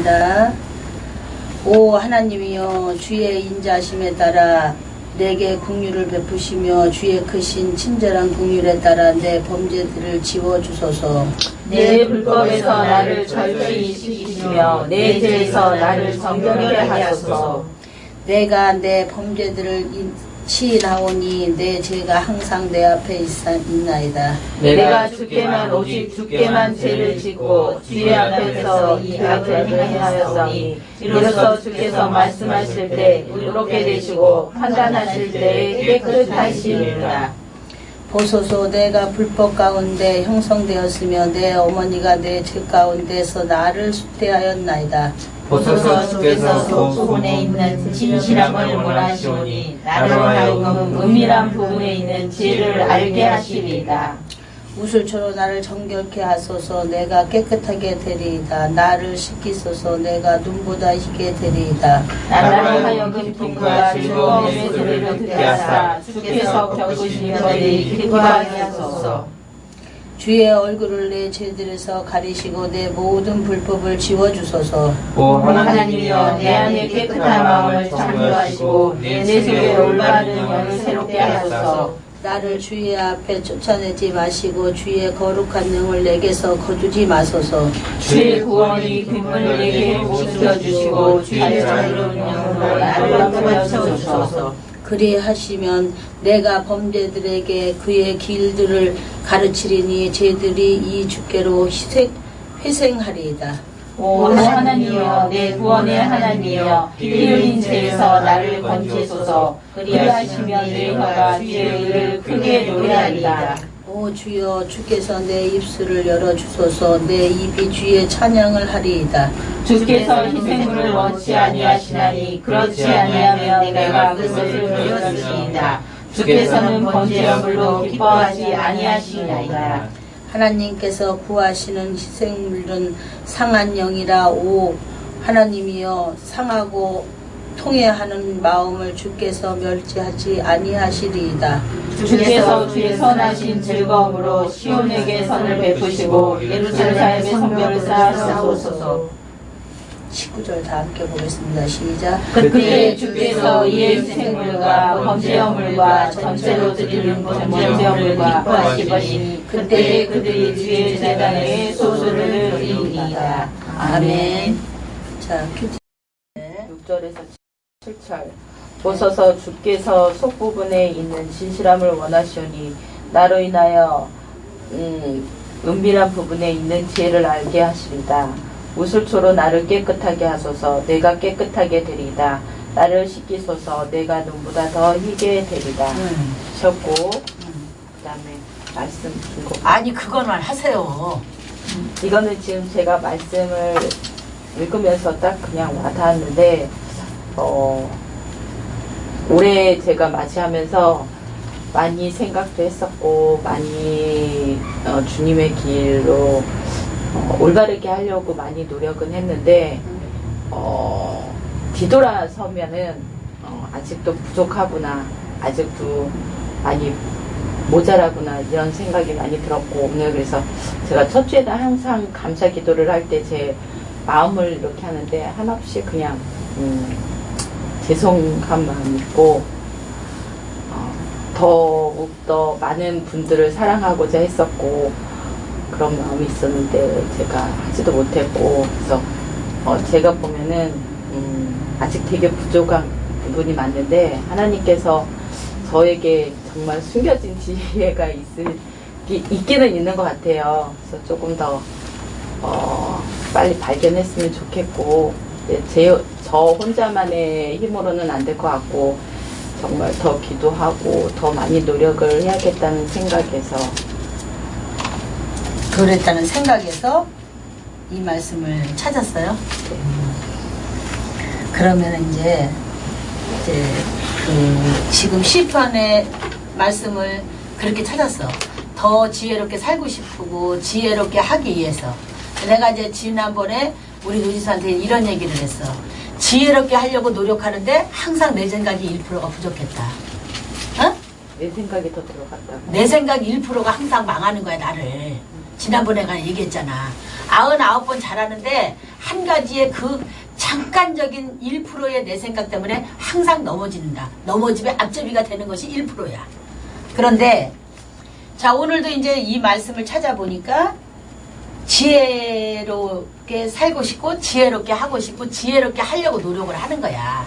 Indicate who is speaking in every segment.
Speaker 1: 하겠습니다. 오 하나님이여, 주의 인자하심에 따라 내게 긍휼을 베푸시며 주의 크신 친절한 긍휼에 따라 내 범죄들을 지워주소서.
Speaker 2: 내 불법에서 나를 절제히 시키시며 내 죄에서 나를 정결하게 하소서.
Speaker 1: 내가 내 범죄들을 시인하오니 내 죄가 항상 내 앞에 있나이다.
Speaker 2: 내가 주께만 오직 주께만 죄를 짓고 주의 앞에서 이 악을 행하였으니 이로써 주께서 말씀하실 때 의롭게 되시고 판단하실 때 깨끗하시리라.
Speaker 1: 보소서, 내가 불법 가운데 형성되었으며 내 어머니가 내 죄 가운데서 나를 숙대하였나이다.
Speaker 2: 보소서, 주께서 속부분에 있는 진실함을 원하시오니 나로 하여금 은밀한 부분에 있는 죄를 알게 하시리이다.
Speaker 1: 우슬초로 나를 정결케 하소서. 내가 깨끗하게 되리이다. 나를 씻기소서. 내가 눈보다 희게 되리이다.
Speaker 2: 나로 하여금 기쁨과 즐거움의 소리를 듣게 하사 주께서 겪으신 저희를 기뻐하게 하소서.
Speaker 1: 주의 얼굴을 내 죄들에서 가리시고 내 모든 불법을 지워주소서.
Speaker 2: 오 하나님이여, 내 안에 깨끗한 마음을 창조하시고 내 속에 올바른 영을 새롭게 하소서.
Speaker 1: 나를 주의 앞에 쫓아내지 마시고 주의 거룩한 영을 내게서 거두지 마소서.
Speaker 2: 주의 구원이 금을 내게 복시켜 주시고 주의 자유로운 영으로 나를 덮어주소서.
Speaker 1: 그리하시면 내가 범죄들에게 그의 길들을 가르치리니 죄들이 이 주께로 회생하리이다.
Speaker 2: 오 하나님이여, 내 구원의 하나님이여, 피 흘린 죄에서 나를 건지소서. 그리하시면 내 혀가 주의 의를 크게 노래하리이다.
Speaker 1: 오 주여, 주께서 내 입술을 열어주소서. 내 입이 주의 찬양을 하리이다.
Speaker 2: 주께서 희생물을 원치 아니하시나니 그렇지 아니하면 내가 그것을 드렸으리이다. 주께서는 번제물로 기뻐하지 아니하시나이다.
Speaker 1: 하나님께서 구하시는 희생물은 상한 영이라. 오 하나님이여, 상하고 통회하는 마음을 주께서 멸시하지 아니하시리이다.
Speaker 2: 주께서 주의 선하신 즐거움으로 시온에게 선을 베푸시고 예루살렘의 성벽을 쌓으소서.
Speaker 1: 19절 다 함께 보겠습니다. 시작.
Speaker 2: 그때 주께서 이의 희생물과 번제물과 전체로 드리는 번제물과 기뻐하시거니 그때에 그들이 주의 제단에 소수를 드리리이다. 아멘.
Speaker 1: 자, 큐티.
Speaker 2: 6절에서 7절. 보소서, 주께서 속부분에 있는 진실함을 원하시오니 나로 인하여 은밀한 부분에 있는 지혜를 알게 하시리다. 우슬초로 나를 깨끗하게 하소서. 내가 깨끗하게 되리이다. 나를 씻기소서. 내가 눈보다 더 희게 되리이다. 하셨고 그다음에 말씀 중고.
Speaker 3: 아니 그것만 하세요.
Speaker 2: 이거는 지금 제가 말씀을 읽으면서 딱 그냥 와닿았는데 올해 제가 맞이하면서 많이 생각도 했었고 많이 주님의 길로 올바르게 하려고 많이 노력은 했는데 뒤돌아서면은 아직도 부족하구나, 아직도 많이 모자라구나 이런 생각이 많이 들었고, 오늘 그래서 제가 첫 주에는 항상 감사 기도를 할 때 제 마음을 이렇게 하는데 한없이 그냥 죄송한 마음이 있고 더욱더 많은 분들을 사랑하고자 했었고 그런 마음이 있었는데 제가 하지도 못했고, 그래서 제가 보면은 아직 되게 부족한 부분이 많은데 하나님께서 저에게 정말 숨겨진 지혜가 있기는 있는 것 같아요. 그래서 조금 더 빨리 발견했으면 좋겠고, 저 혼자만의 힘으로는 안 될 것 같고 정말 더 기도하고 더 많이 노력을 해야겠다는 생각에서
Speaker 1: 그랬다는 생각에서 이 말씀을 찾았어요. 그러면 이제 지금 시편의 말씀을 그렇게 찾았어. 더 지혜롭게 살고 싶고 지혜롭게 하기 위해서. 내가 이제 지난번에 우리 노지사한테 이런 얘기를 했어. 지혜롭게 하려고 노력하는데 항상 내 생각이 1%가 부족했다. 어?
Speaker 2: 내 생각이 더 들어갔다고.
Speaker 1: 내 생각 1%가 항상 망하는 거야, 나를. 지난번에 가 얘기했잖아. 99번 잘하는데 한 가지의 그 잠깐적인 1%의 내 생각 때문에 항상 넘어진다. 넘어지면 앞제비가 되는 것이 1%야. 그런데 자, 오늘도 이제 이 말씀을 찾아보니까 지혜롭게 살고 싶고 지혜롭게 하고 싶고 지혜롭게 하려고 노력을 하는 거야.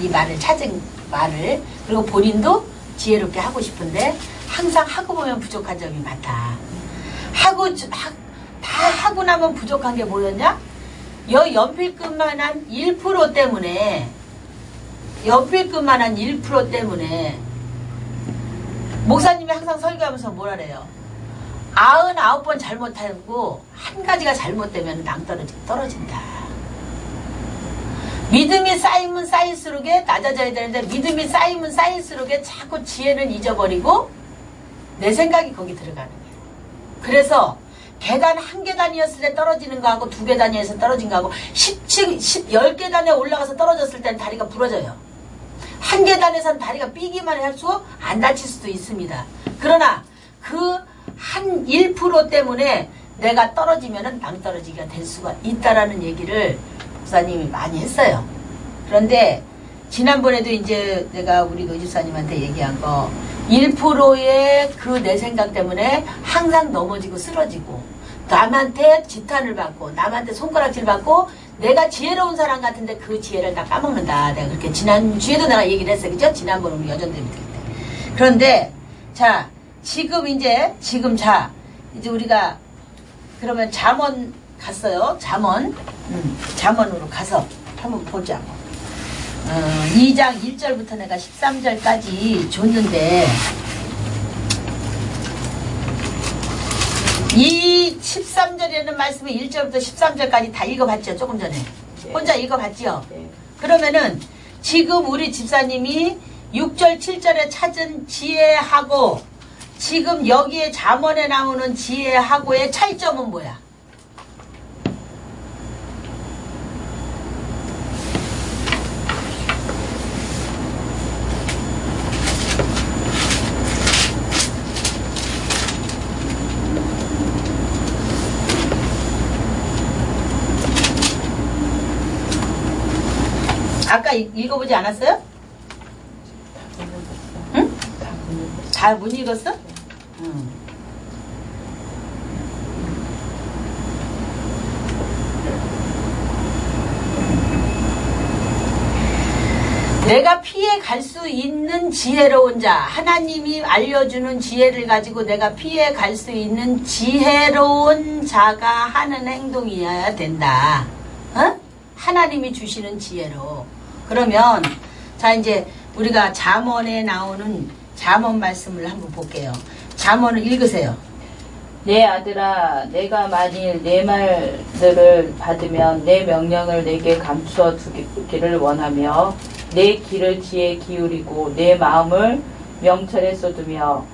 Speaker 1: 이 말을 찾은 말을. 그리고 본인도 지혜롭게 하고 싶은데 항상 하고 보면 부족한 점이 많다. 다 하고 나면 부족한 게 뭐였냐? 연필끝만한 1% 때문에 연필끝만한 1% 때문에 목사님이 항상 설교하면서 뭐라 그래요? 99번 잘못하고 한 가지가 잘못되면 떨어진다. 믿음이 쌓이면 쌓일수록에 낮아져야 되는데 믿음이 쌓이면 쌓일수록에 자꾸 지혜를 잊어버리고 내 생각이 거기 들어가는 거예요. 그래서 계단 한 계단이었을 때 떨어지는 거하고 두 계단이어서 떨어진 거하고 10계단에 올라가서 떨어졌을 때는 다리가 부러져요. 한 계단에선 다리가 삐기만 할수록 안 다칠 수도 있습니다. 그러나 그 한 1% 때문에 내가 떨어지면은 낭떠러지기가 될 수가 있다라는 얘기를 목사님이 많이 했어요. 그런데 지난번에도 이제 내가 우리 노집사님한테 얘기한 거 1%의 그 내 생각 때문에 항상 넘어지고 쓰러지고 남한테 지탄을 받고 남한테 손가락질 받고 내가 지혜로운 사람 같은데 그 지혜를 다 까먹는다. 내가 그렇게 지난주에도 내가 얘기를 했어요. 그죠? 지난번 우리 여전대회 때. 그런데 자 지금 이제 우리가 그러면 잠언 갔어요. 잠언으로 가서 한번 보자고. 2장 1절부터 내가 13절까지 줬는데 이 13절에는 말씀을 1절부터 13절까지 다 읽어봤죠. 조금 전에. 혼자 읽어봤죠. 그러면은 지금 우리 집사님이 6절 7절에 찾은 지혜하고 지금 여기에 잠언에 나오는 지혜하고의 차이점은 뭐야? 아까 읽어보지 않았어요? 응? 다 못 읽었어? 응. 내가 피해 갈 수 있는 지혜로운 자, 하나님이 알려주는 지혜를 가지고 내가 피해 갈 수 있는 지혜로운 자가 하는 행동이어야 된다. 어? 하나님이 주시는 지혜로. 그러면 자 이제 우리가 잠언에 나오는 잠언 말씀을 한번 볼게요. 잠언을 읽으세요.
Speaker 2: 내 아들아, 내가 만일 내 말들을 받으면 내 명령을 내게 감추어 두기를 원하며 내 귀를 지혜에 기울이고 내 마음을 명철에 쏟으며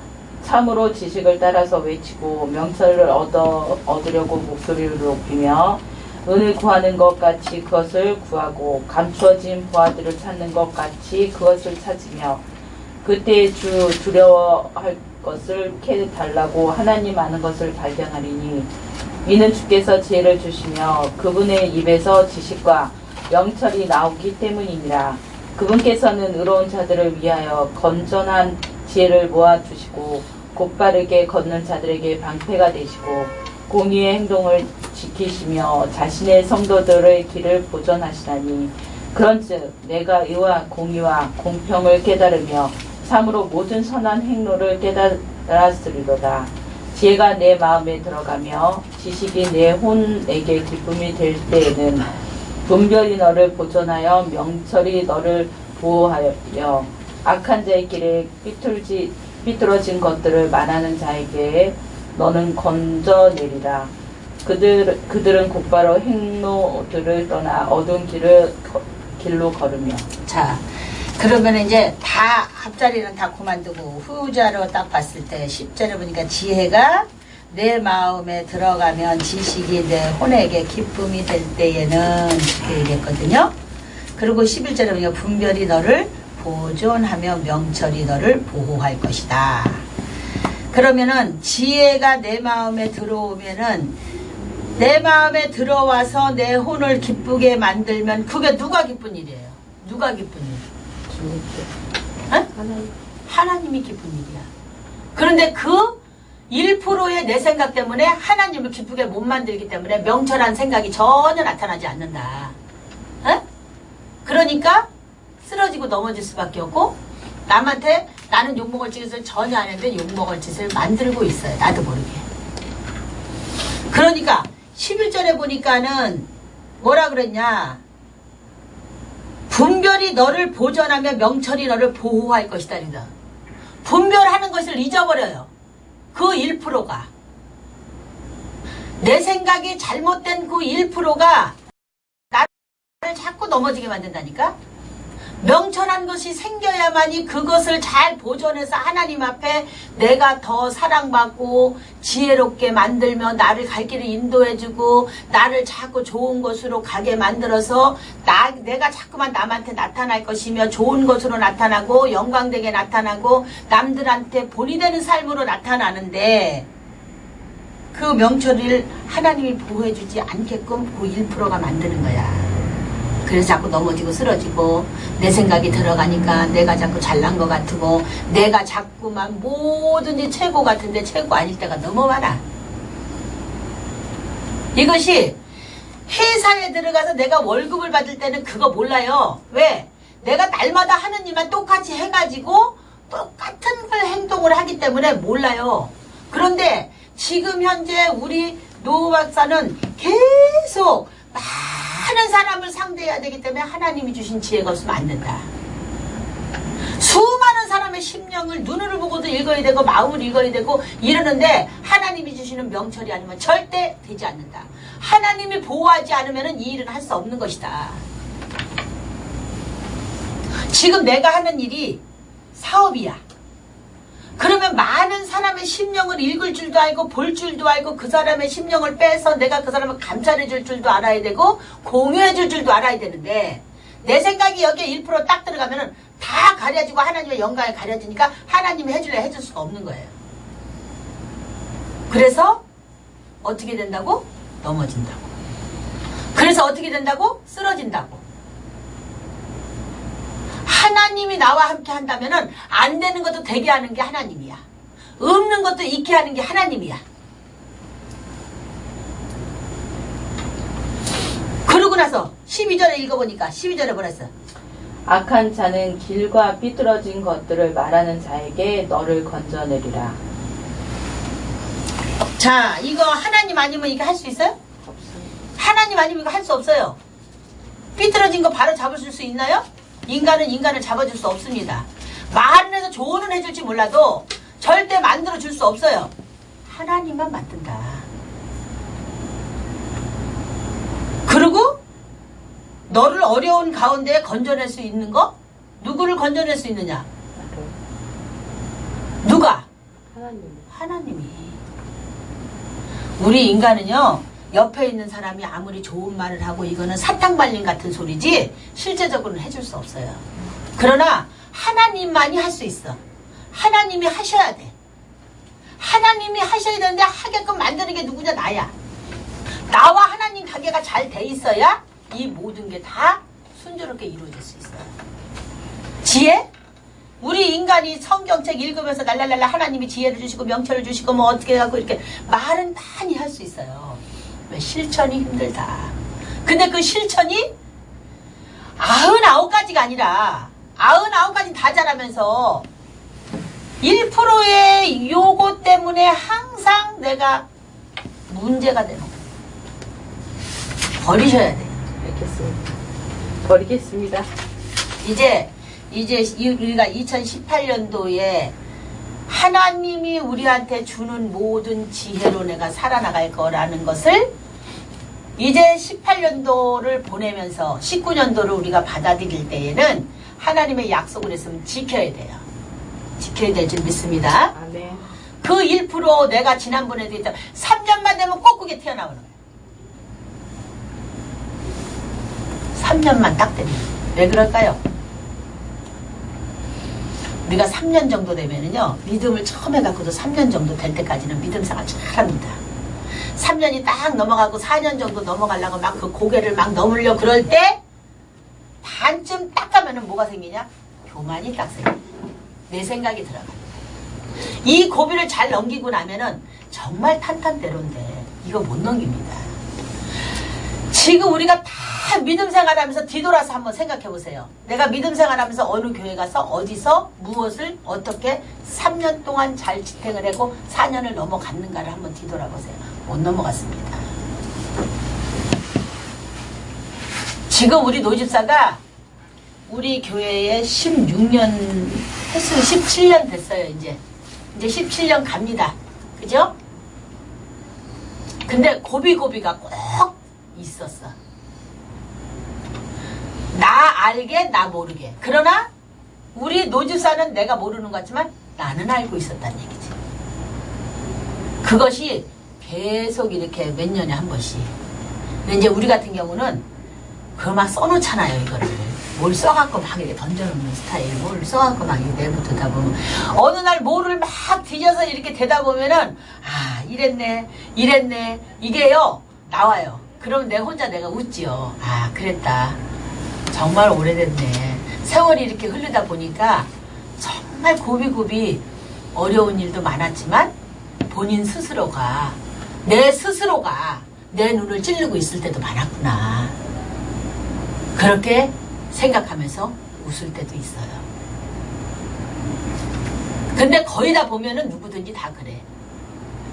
Speaker 2: 참으로 지식을 따라서 외치고 명철을 얻으려고 목소리를 높이며 은을 구하는 것 같이 그것을 구하고 감추어진 보화들을 찾는 것 같이 그것을 찾으며 그때 주 두려워할 것을 캐 달라고 하나님 아는 것을 발견하리니 이는 주께서 지혜를 주시며 그분의 입에서 지식과 명철이 나오기 때문이니라. 그분께서는 의로운 자들을 위하여 건전한 지혜를 모아주시고 곧바르게 걷는 자들에게 방패가 되시고 공의의 행동을 지키시며 자신의 성도들의 길을 보존하시나니 그런즉 내가 의와 공의와 공평을 깨달으며 참으로 모든 선한 행로를 깨달았으리로다. 지혜가 내 마음에 들어가며 지식이 내 혼에게 기쁨이 될 때에는 분별이 너를 보존하여 명철이 너를 보호하여 악한 자의 길에 삐뚤어진 것들을 말하는 자에게 너는 건져내리라. 그들은 곧바로 행로들을 떠나 어두운 길로 걸으며.
Speaker 1: 자, 그러면 이제 다 앞자리는 다 그만두고 후자로 딱 봤을 때 10절에 보니까 지혜가 내 마음에 들어가면 지식이 내 혼에게 기쁨이 될 때에는 이렇게 얘기했거든요. 그리고 11절에 보니까 분별이 너를 보존하며 명철이 너를 보호할 것이다. 그러면은 지혜가 내 마음에 들어오면은 내 마음에 들어와서 내 혼을 기쁘게 만들면 그게 누가 기쁜 일이에요? 누가 기쁜 일?
Speaker 2: 주님께.
Speaker 1: 어?
Speaker 2: 하나님.
Speaker 1: 하나님이 기쁜 일이야. 그런데 그 1%의 내 생각 때문에 하나님을 기쁘게 못 만들기 때문에 명철한 생각이 전혀 나타나지 않는다. 어? 그러니까 쓰러지고 넘어질 수밖에 없고 남한테 나는 욕먹을 짓을 전혀 안 했는데 욕먹을 짓을 만들고 있어요. 나도 모르게. 그러니까 11절에 보니까는 뭐라 그랬냐. 분별이 너를 보전하며 명철이 너를 보호할 것이다. 분별하는 것을 잊어버려요. 그 1%가. 내 생각이 잘못된 그 1%가 나를 자꾸 넘어지게 만든다니까. 명철한 것이 생겨야만이 그것을 잘 보존해서 하나님 앞에 내가 더 사랑받고 지혜롭게 만들며 나를 갈 길을 인도해주고 나를 자꾸 좋은 것으로 가게 만들어서 내가 자꾸만 남한테 나타날 것이며 좋은 것으로 나타나고 영광되게 나타나고 남들한테 본이 되는 삶으로 나타나는데 그 명철을 하나님이 보호해주지 않게끔 그 1%가 만드는 거야. 그래서 자꾸 넘어지고 쓰러지고 내 생각이 들어가니까 내가 자꾸 잘난 것 같고 내가 자꾸만 뭐든지 최고 같은데 최고 아닐 때가 너무 많아. 이것이 회사에 들어가서 내가 월급을 받을 때는 그거 몰라요. 왜? 내가 날마다 하는 일만 똑같이 해가지고 똑같은 걸 행동을 하기 때문에 몰라요. 그런데 지금 현재 우리 노 박사는 계속 많은 사람을 상대해야 되기 때문에 하나님이 주신 지혜가 없으면 안 된다. 수많은 사람의 심령을 눈으로 보고도 읽어야 되고 마음을 읽어야 되고 이러는데 하나님이 주시는 명철이 아니면 절대 되지 않는다. 하나님이 보호하지 않으면 이 일은 할 수 없는 것이다. 지금 내가 하는 일이 사업이야. 그러면 많은 사람의 심령을 읽을 줄도 알고 볼 줄도 알고 그 사람의 심령을 빼서 내가 그 사람을 감찰해 줄 줄도 알아야 되고 공유해 줄 줄도 알아야 되는데 내 생각이 여기에 1%딱 들어가면은 다 가려지고 하나님의 영광이 가려지니까 하나님이 해줄래 해줄 수가 없는 거예요. 그래서 어떻게 된다고? 넘어진다고. 그래서 어떻게 된다고? 쓰러진다고. 하나님이 나와 함께 한다면은 안 되는 것도 되게 하는 게 하나님이야. 없는 것도 있게 하는 게 하나님이야. 그러고 나서 12절에 읽어보니까 12절에 뭐랬어?
Speaker 2: 악한 자는 길과 삐뚤어진 것들을 말하는 자에게 너를 건져내리라.
Speaker 1: 자, 이거 하나님 아니면 이거 할 수 있어요?
Speaker 2: 없습니다.
Speaker 1: 하나님 아니면 이거 할 수 없어요. 삐뚤어진 거 바로 잡아줄 수 있나요? 인간은 인간을 잡아줄 수 없습니다. 말은 해서 조언은 해줄지 몰라도 절대 만들어줄 수 없어요. 하나님만 만든다. 그리고 너를 어려운 가운데 건져낼 수 있는 거? 누구를 건져낼 수 있느냐? 누가?
Speaker 2: 하나님.
Speaker 1: 하나님이. 우리 인간은요, 옆에 있는 사람이 아무리 좋은 말을 하고 이거는 사탕 발림 같은 소리지 실제적으로는 해줄 수 없어요. 그러나 하나님만이 할 수 있어. 하나님이 하셔야 돼. 하나님이 하셔야 되는데 하게끔 만드는 게 누구냐? 나야. 나와 하나님 관계가 잘 돼 있어야 이 모든 게 다 순조롭게 이루어질 수 있어요. 지혜? 우리 인간이 성경책 읽으면서 날랄랄라 하나님이 지혜를 주시고 명철을 주시고 뭐 어떻게 하고 이렇게 말은 많이 할 수 있어요. 왜? 실천이 힘들다. 근데 그 실천이 99가지가 아니라 99가지 다 잘하면서 1%의 요거 때문에 항상 내가 문제가 되는 거예요. 버리셔야 돼요.
Speaker 2: 알겠습니다. 버리겠습니다.
Speaker 1: 이제 우리가 2018년도에 하나님이 우리한테 주는 모든 지혜로 내가 살아나갈 거라는 것을 이제 18년도를 보내면서 19년도를 우리가 받아들일 때에는 하나님의 약속을 했으면 지켜야 돼요. 지켜야 될 줄 믿습니다.
Speaker 2: 아멘.
Speaker 1: 그 1% 내가 지난번에도 했던 3년만 되면 꼭 그게 튀어나오는 거예요. 3년만 딱 되면. 왜 그럴까요? 우리가 3년 정도 되면은요, 믿음을 처음에 갖고도 3년 정도 될 때까지는 믿음 생활 잘합니다. 3년이 딱 넘어가고 4년 정도 넘어가려고 막 그 고개를 막 넘으려 그럴 때 반쯤 딱 가면은 뭐가 생기냐? 교만이 딱 생겨. 내 생각이 들어가. 이 고비를 잘 넘기고 나면은 정말 탄탄대로인데 이거 못 넘깁니다. 지금 우리가 다 믿음 생활하면서 뒤돌아서 한번 생각해 보세요. 내가 믿음 생활하면서 어느 교회 가서 어디서 무엇을 어떻게 3년 동안 잘 지탱을 하고 4년을 넘어갔는가를 한번 뒤돌아보세요. 못 넘어갔습니다. 지금 우리 노집사가 우리 교회에 16년 횟수 17년 됐어요. 이제 17년 갑니다. 그죠? 근데 고비가 꼭 있었어. 나 알게 나 모르게. 그러나 우리 노집사는 내가 모르는 것 같지만 나는 알고 있었다는 얘기지. 그것이 계속 이렇게 몇 년에 한 번씩. 근데 이제 우리 같은 경우는 그거 막 써놓잖아요. 이거를 뭘 써갖고 막 이렇게 던져놓는 스타일. 뭘 써갖고 막 이렇게 내부터다 보면 어느 날 뭐를 막 뒤져서 이렇게 되다 보면은 아 이랬네 이게요 나와요. 그러면 내가 혼자 내가 웃지요. 아 그랬다. 정말 오래됐네. 세월이 이렇게 흐르다 보니까 정말 고비고비 어려운 일도 많았지만 본인 스스로가 내 스스로가 내 눈을 찌르고 있을 때도 많았구나. 그렇게 생각하면서 웃을 때도 있어요. 근데 거의 다 보면은 누구든지 다 그래.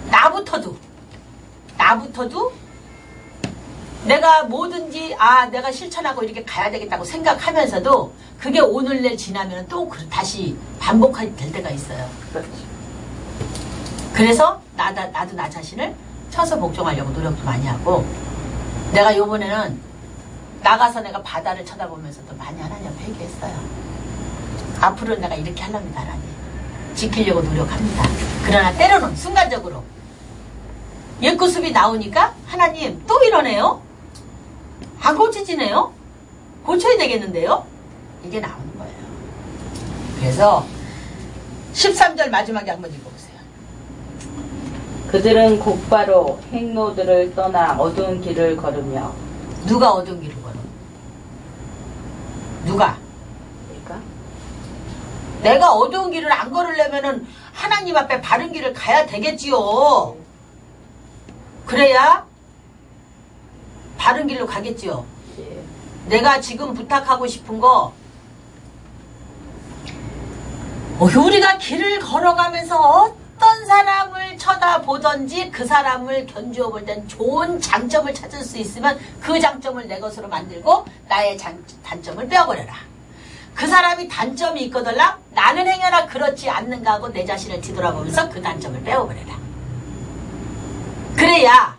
Speaker 1: 나부터도 내가 뭐든지 내가 실천하고 이렇게 가야 되겠다고 생각하면서도 그게 오늘 내일 지나면 또 다시 반복할 때가 있어요.
Speaker 2: 그렇지.
Speaker 1: 그래서 나도 나 자신을 쳐서 복종하려고 노력도 많이 하고 내가 요번에는 나가서 내가 바다를 쳐다보면서도 많이 하나님 앞에 회개했어요. 앞으로는 내가 이렇게 하랍니다. 하나님. 지키려고 노력합니다. 그러나 때로는 순간적으로 옛구습이 나오니까 하나님 또 이러네요. 안 고쳐지네요. 고쳐야 되겠는데요. 이게 나오는 거예요. 그래서 13절 마지막에 한번 읽어보세요.
Speaker 2: 그들은 곧바로 행로들을 떠나 어두운 길을 걸으며.
Speaker 1: 누가 어두운 길을 걸어? 누가?
Speaker 2: 그러니까
Speaker 1: 내가 어두운 길을 안 걸으려면은 하나님 앞에 바른 길을 가야 되겠지요. 그래야 바른 길로 가겠지요.
Speaker 2: 예.
Speaker 1: 내가 지금 부탁하고 싶은 거 우리가 길을 걸어가면서 어떤 사람을 쳐다보든지 그 사람을 견주어 볼 땐 좋은 장점을 찾을 수 있으면 그 장점을 내 것으로 만들고 나의 단점을 빼어버려라. 그 사람이 단점이 있거들라 나는 행여나 그렇지 않는가 하고 내 자신을 뒤돌아보면서 그 단점을 빼어버려라. 그래야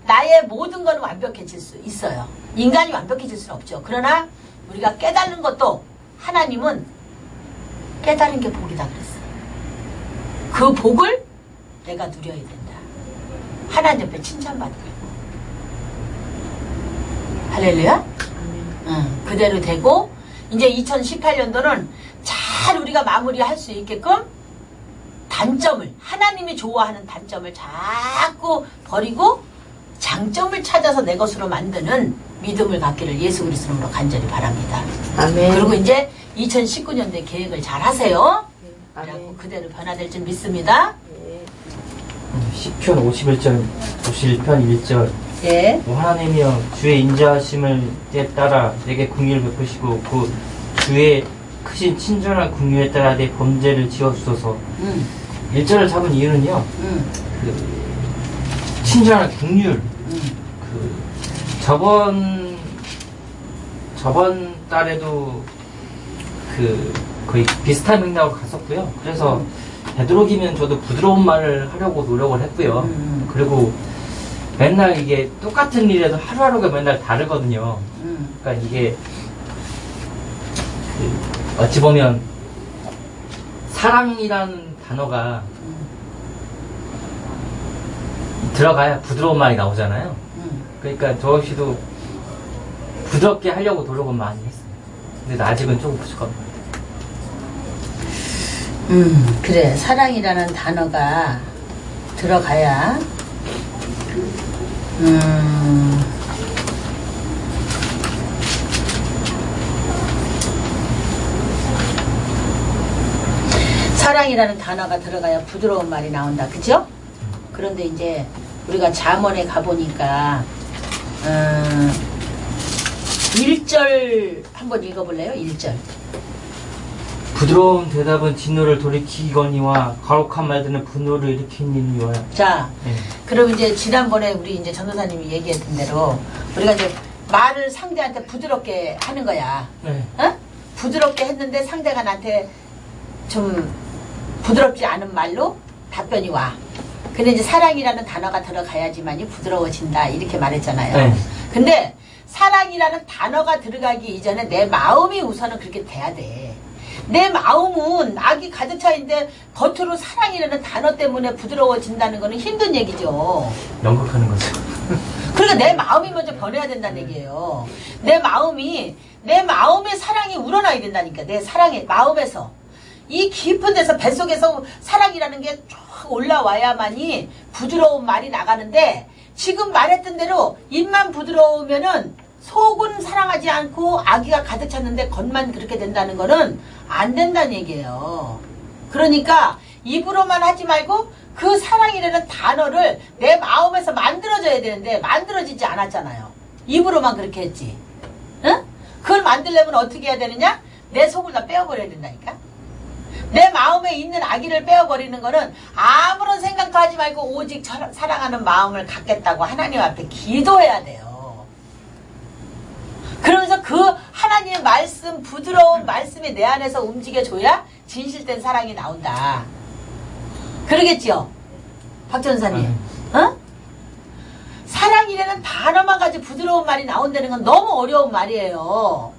Speaker 1: 나의 모든 건 완벽해질 수 있어요. 인간이 완벽해질 수는 없죠. 그러나 우리가 깨달는 것도 하나님은 깨달은 게 복이다 그랬어요. 그 복을 내가 누려야 된다. 하나님 옆에 칭찬받고. 할렐루야? 응, 그대로 되고 이제 2018년도는 잘 우리가 마무리할 수 있게끔 단점을 하나님이 좋아하는 단점을 자꾸 버리고 장점을 찾아서 내 것으로 만드는 믿음을 갖기를 예수 그리스도 이름으로 간절히 바랍니다.
Speaker 2: 아멘.
Speaker 1: 그리고 이제 2019년도에 계획을 잘 하세요.
Speaker 2: 아멘.
Speaker 1: 그리고 그대로 변화될 줄 믿습니다.
Speaker 2: 예.
Speaker 4: 10편 51절 1편 1절
Speaker 1: 예.
Speaker 4: 하나님이여 주의 인자하심을 때 따라 내게 긍휼을 베푸시고 그 주의 크신 친절한 긍휼에 따라 내 범죄를 지어주소서. 1절을 잡은 이유는요, 그 친절한 긍휼, 그 저번 달에도 그 거의 비슷한 맥락으로 갔었고요. 그래서 되도록이면 저도 부드러운 말을 하려고 노력을 했고요. 그리고 맨날 이게 똑같은 일에도 하루하루가 맨날 다르거든요. 그러니까 이게 그 어찌 보면 사랑이라는 단어가 들어가야 부드러운 말이 나오잖아요. 그러니까 저 역시도 부드럽게 하려고 노력은 많이 했어요. 근데 아직은 조금 부족합니다.
Speaker 1: 그래. 사랑이라는 단어가 들어가야, 사랑이라는 단어가 들어가야 부드러운 말이 나온다. 그죠? 그런데 이제 우리가 잠언에 가보니까, 1절 한번 읽어볼래요? 1절.
Speaker 4: 부드러운 대답은 진노를 돌이키거니와 가혹한 말들은 분노를 일으키니와.
Speaker 1: 자,
Speaker 4: 네.
Speaker 1: 그럼 이제 지난번에 우리 이제 전도사님이 얘기했던 대로 우리가 이제 말을 상대한테 부드럽게 하는 거야.
Speaker 4: 네.
Speaker 1: 어? 부드럽게 했는데 상대가 나한테 좀 부드럽지 않은 말로 답변이 와. 근데 이제 사랑이라는 단어가 들어가야지만이 부드러워진다. 이렇게 말했잖아요.
Speaker 4: 네.
Speaker 1: 근데 사랑이라는 단어가 들어가기 이전에 내 마음이 우선은 그렇게 돼야 돼. 내 마음은 악이 가득 차 있는데 겉으로 사랑이라는 단어 때문에 부드러워진다는 거는 힘든 얘기죠.
Speaker 4: 연극하는 거죠.
Speaker 1: 그러니까 내 마음이 먼저 변해야 된다는 얘기예요. 내 마음에 사랑이 우러나야 된다니까. 내 사랑의 마음에서. 이 깊은 데서 뱃속에서 사랑이라는 게 쭉 올라와야만이 부드러운 말이 나가는데 지금 말했던 대로 입만 부드러우면은 속은 사랑하지 않고 악의가 가득 찼는데 겉만 그렇게 된다는 거는 안 된다는 얘기예요. 그러니까 입으로만 하지 말고 그 사랑이라는 단어를 내 마음에서 만들어져야 되는데 만들어지지 않았잖아요. 입으로만 그렇게 했지. 응? 그걸 만들려면 어떻게 해야 되느냐? 내 속을 다 빼어버려야 된다니까. 내 마음에 있는 악의를 빼어버리는 거는 아무런 생각도 하지 말고 오직 사랑하는 마음을 갖겠다고 하나님 앞에 기도해야 돼요. 그러면서 그 하나님의 말씀, 부드러운 말씀이 내 안에서 움직여줘야 진실된 사랑이 나온다. 그러겠지요? 박전사님. 어? 사랑이라는 단어만 가지고 부드러운 말이 나온다는 건 너무 어려운 말이에요.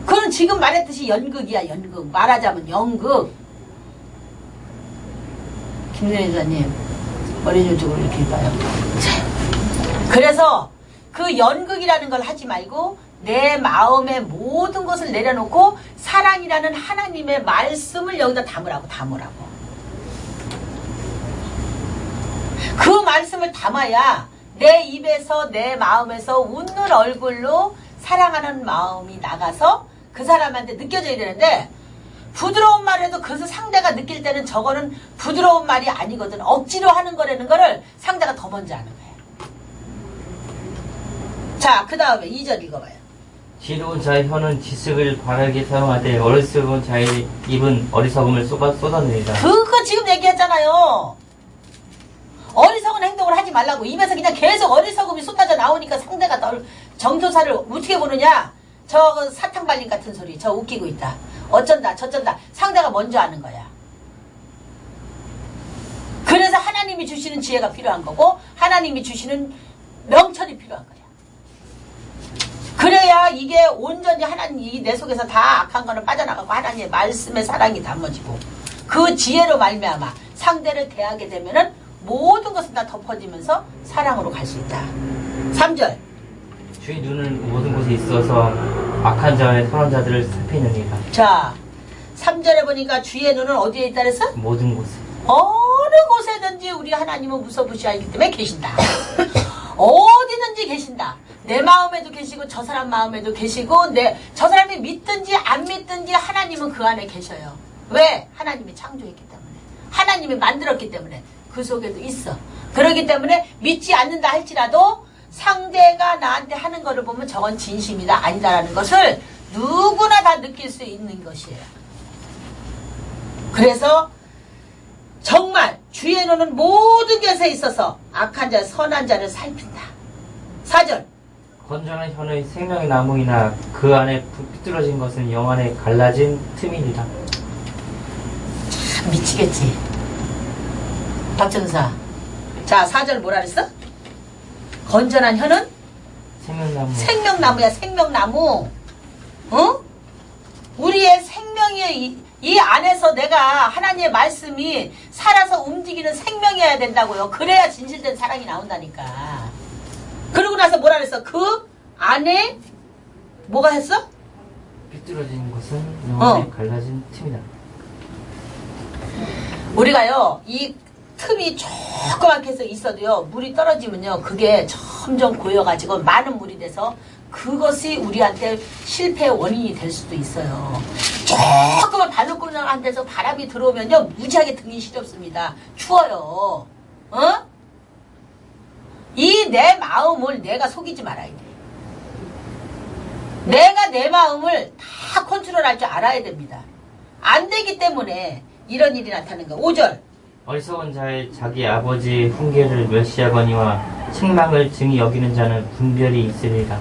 Speaker 1: 그건 지금 말했듯이 연극이야, 연극. 말하자면 연극. 김선희 전사님, 머리 좀 쪽으로 이렇게 봐요. 자, 그래서 그 연극이라는 걸 하지 말고 내 마음의 모든 것을 내려놓고 사랑이라는 하나님의 말씀을 여기다 담으라고. 그 말씀을 담아야 내 입에서 내 마음에서 웃는 얼굴로 사랑하는 마음이 나가서 그 사람한테 느껴져야 되는데 부드러운 말에도 그래서 상대가 느낄 때는 저거는 부드러운 말이 아니거든. 억지로 하는 거라는 거를 상대가 더 먼저 아는 거예요. 자, 그 다음에 2절 읽어봐요.
Speaker 4: 지혜로운 자의 혀는 지식을 바르게 사용하되 어리석은 자의 입은 어리석음을 쏟아내리다.
Speaker 1: 그거 지금 얘기했잖아요. 어리석은 행동을 하지 말라고. 입에서 그냥 계속 어리석음이 쏟아져 나오니까 상대가 널 정조사를 어떻게 보느냐. 저 사탕 발림 같은 소리. 저 웃기고 있다. 어쩐다 저쩐다. 상대가 먼저 아는 거야. 그래서 하나님이 주시는 지혜가 필요한 거고 하나님이 주시는 명철이 필요한 거야. 그래야 이게 온전히 하나님 내 속에서 다 악한 거는 빠져나가고 하나님의 말씀의 사랑이 담아지고 그 지혜로 말미암아 상대를 대하게 되면은 모든 것은 다 덮어지면서 사랑으로 갈 수 있다. 3절.
Speaker 4: 주의 눈은 모든 곳에 있어서 악한 자의 선한 자들을 살피느니라.
Speaker 1: 자, 3절에 보니까 주의 눈은 어디에 있다 그랬어?
Speaker 4: 모든 곳에.
Speaker 1: 어느 곳에든지 우리 하나님은 무서부시하기 때문에 계신다. 어디든지 계신다. 내 마음에도 계시고 저 사람 마음에도 계시고 저 사람이 믿든지 안 믿든지 하나님은 그 안에 계셔요. 왜? 하나님이 창조했기 때문에. 하나님이 만들었기 때문에. 그 속에도 있어. 그렇기 때문에 믿지 않는다 할지라도 상대가 나한테 하는 거를 보면 저건 진심이다 아니다라는 것을 누구나 다 느낄 수 있는 것이에요. 그래서 정말 주의 눈은 모든 것에 있어서 악한 자 선한 자를 살핀다. 4절.
Speaker 4: 건전한 혀의 생명의 나무이나 그 안에 삐뚤어진 것은 영 안에 갈라진 틈이니라.
Speaker 1: 참 미치겠지. 박전사. 자, 4절 뭐라 그랬어? 건전한 혀는
Speaker 4: 생명나무.
Speaker 1: 생명나무야, 생명나무. 어? 우리의 생명이 이 안에서 내가 하나님의 말씀이 살아서 움직이는 생명이어야 된다고요. 그래야 진실된 사랑이 나온다니까. 그러고 나서 뭐라 그랬어? 그 안에 뭐가 했어?
Speaker 4: 삐뚤어진 것은 영 안에 갈라진 틈이다.
Speaker 1: 우리가요, 이 틈이 조그맣게 해서 있어도요, 물이 떨어지면요, 그게 점점 고여가지고 많은 물이 돼서 그것이 우리한테 실패의 원인이 될 수도 있어요. 조그만 바늘구멍한 데서 바람이 들어오면요, 무지하게 등이 시렵습니다. 추워요. 어? 이 내 마음을 내가 속이지 말아야 돼. 내가 내 마음을 다 컨트롤할 줄 알아야 됩니다. 안 되기 때문에 이런 일이 나타나는 거야. 5절.
Speaker 4: 어리석은 자의 자기 아버지의 훈계를 멸시하거니와 책망을 증히 여기는 자는 분별이 있으리라.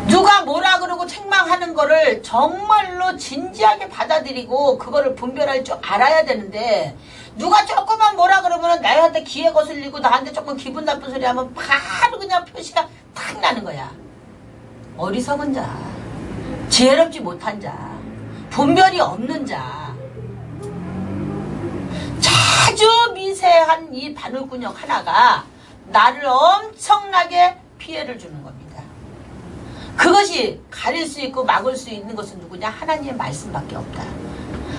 Speaker 1: 누가 뭐라 그러고 책망하는 거를 정말로 진지하게 받아들이고 그거를 분별할 줄 알아야 되는데, 누가 조금만 뭐라 그러면 나한테 귀에 거슬리고 나한테 조금 기분 나쁜 소리 하면 바로 그냥 표시가 탁 나는 거야. 어리석은 자, 지혜롭지 못한 자, 분별이 없는 자, 아주 미세한 이 바늘구녕 하나가 나를 엄청나게 피해를 주는 겁니다. 그것이 가릴 수 있고 막을 수 있는 것은 누구냐? 하나님의 말씀밖에 없다.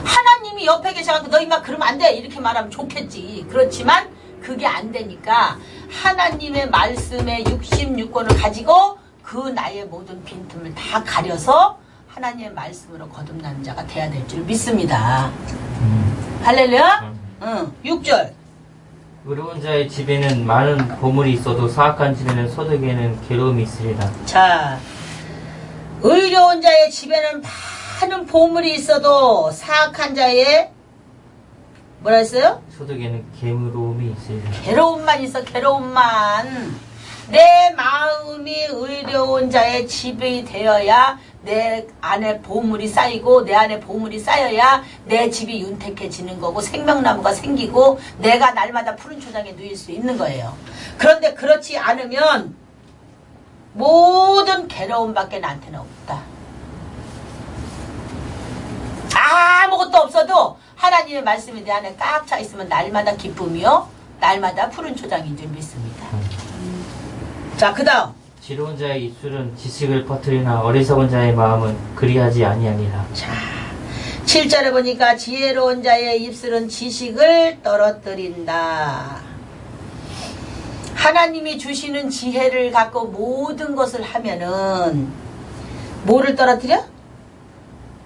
Speaker 1: 하나님이 옆에 계셔서 너 임마 그러면 안 돼 이렇게 말하면 좋겠지. 그렇지만 그게 안 되니까 하나님의 말씀의 66권을 가지고 그 나의 모든 빈틈을 다 가려서 하나님의 말씀으로 거듭나는 자가 돼야 될 줄 믿습니다. 할렐루야? 응. 6절.
Speaker 4: 의로운 자의 집에는 많은 보물이 있어도 사악한 집에는 소득에는 괴로움이 있으리라.
Speaker 1: 자, 의로운 자의 집에는 많은 보물이 있어도 사악한 자의 뭐라 했어요?
Speaker 4: 소득에는 괴로움이 있으리라.
Speaker 1: 괴로움만 있어. 괴로움만. 내 마음이 의로운 자의 집이 되어야 내 안에 보물이 쌓이고, 내 안에 보물이 쌓여야 내 집이 윤택해지는 거고 생명나무가 생기고 내가 날마다 푸른 초장에 누일 수 있는 거예요. 그런데 그렇지 않으면 모든 괴로움밖에 나한테는 없다. 아무것도 없어도 하나님의 말씀이 내 안에 꽉 차 있으면 날마다 기쁨이요, 날마다 푸른 초장인 줄 믿습니다. 자, 그 다음.
Speaker 4: 지로운 자의 입술은 지식을 퍼뜨리나 어리석은 자의 마음은 그리하지 아니하니라.
Speaker 1: 자, 7절에 보니까 지혜로운 자의 입술은 지식을 떨어뜨린다. 하나님이 주시는 지혜를 갖고 모든 것을 하면은 뭐를 떨어뜨려?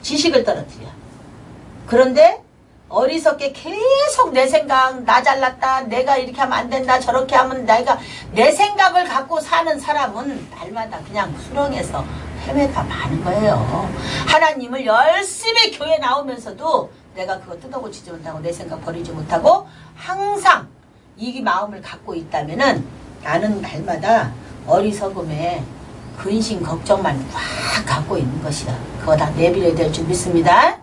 Speaker 1: 지식을 떨어뜨려. 그런데 어리석게 계속 내 생각, 나 잘났다, 내가 이렇게 하면 안 된다, 저렇게 하면 내가, 내 생각을 갖고 사는 사람은 날마다 그냥 수렁에서 헤매다 마는 거예요. 하나님을 열심히 교회 나오면서도 내가 그거 뜯어고치지 못하고 내 생각 버리지 못하고 항상 이 마음을 갖고 있다면은 나는 날마다 어리석음에 근심 걱정만 꽉 갖고 있는 것이야. 그거 다 내버려야 될 줄 믿습니다.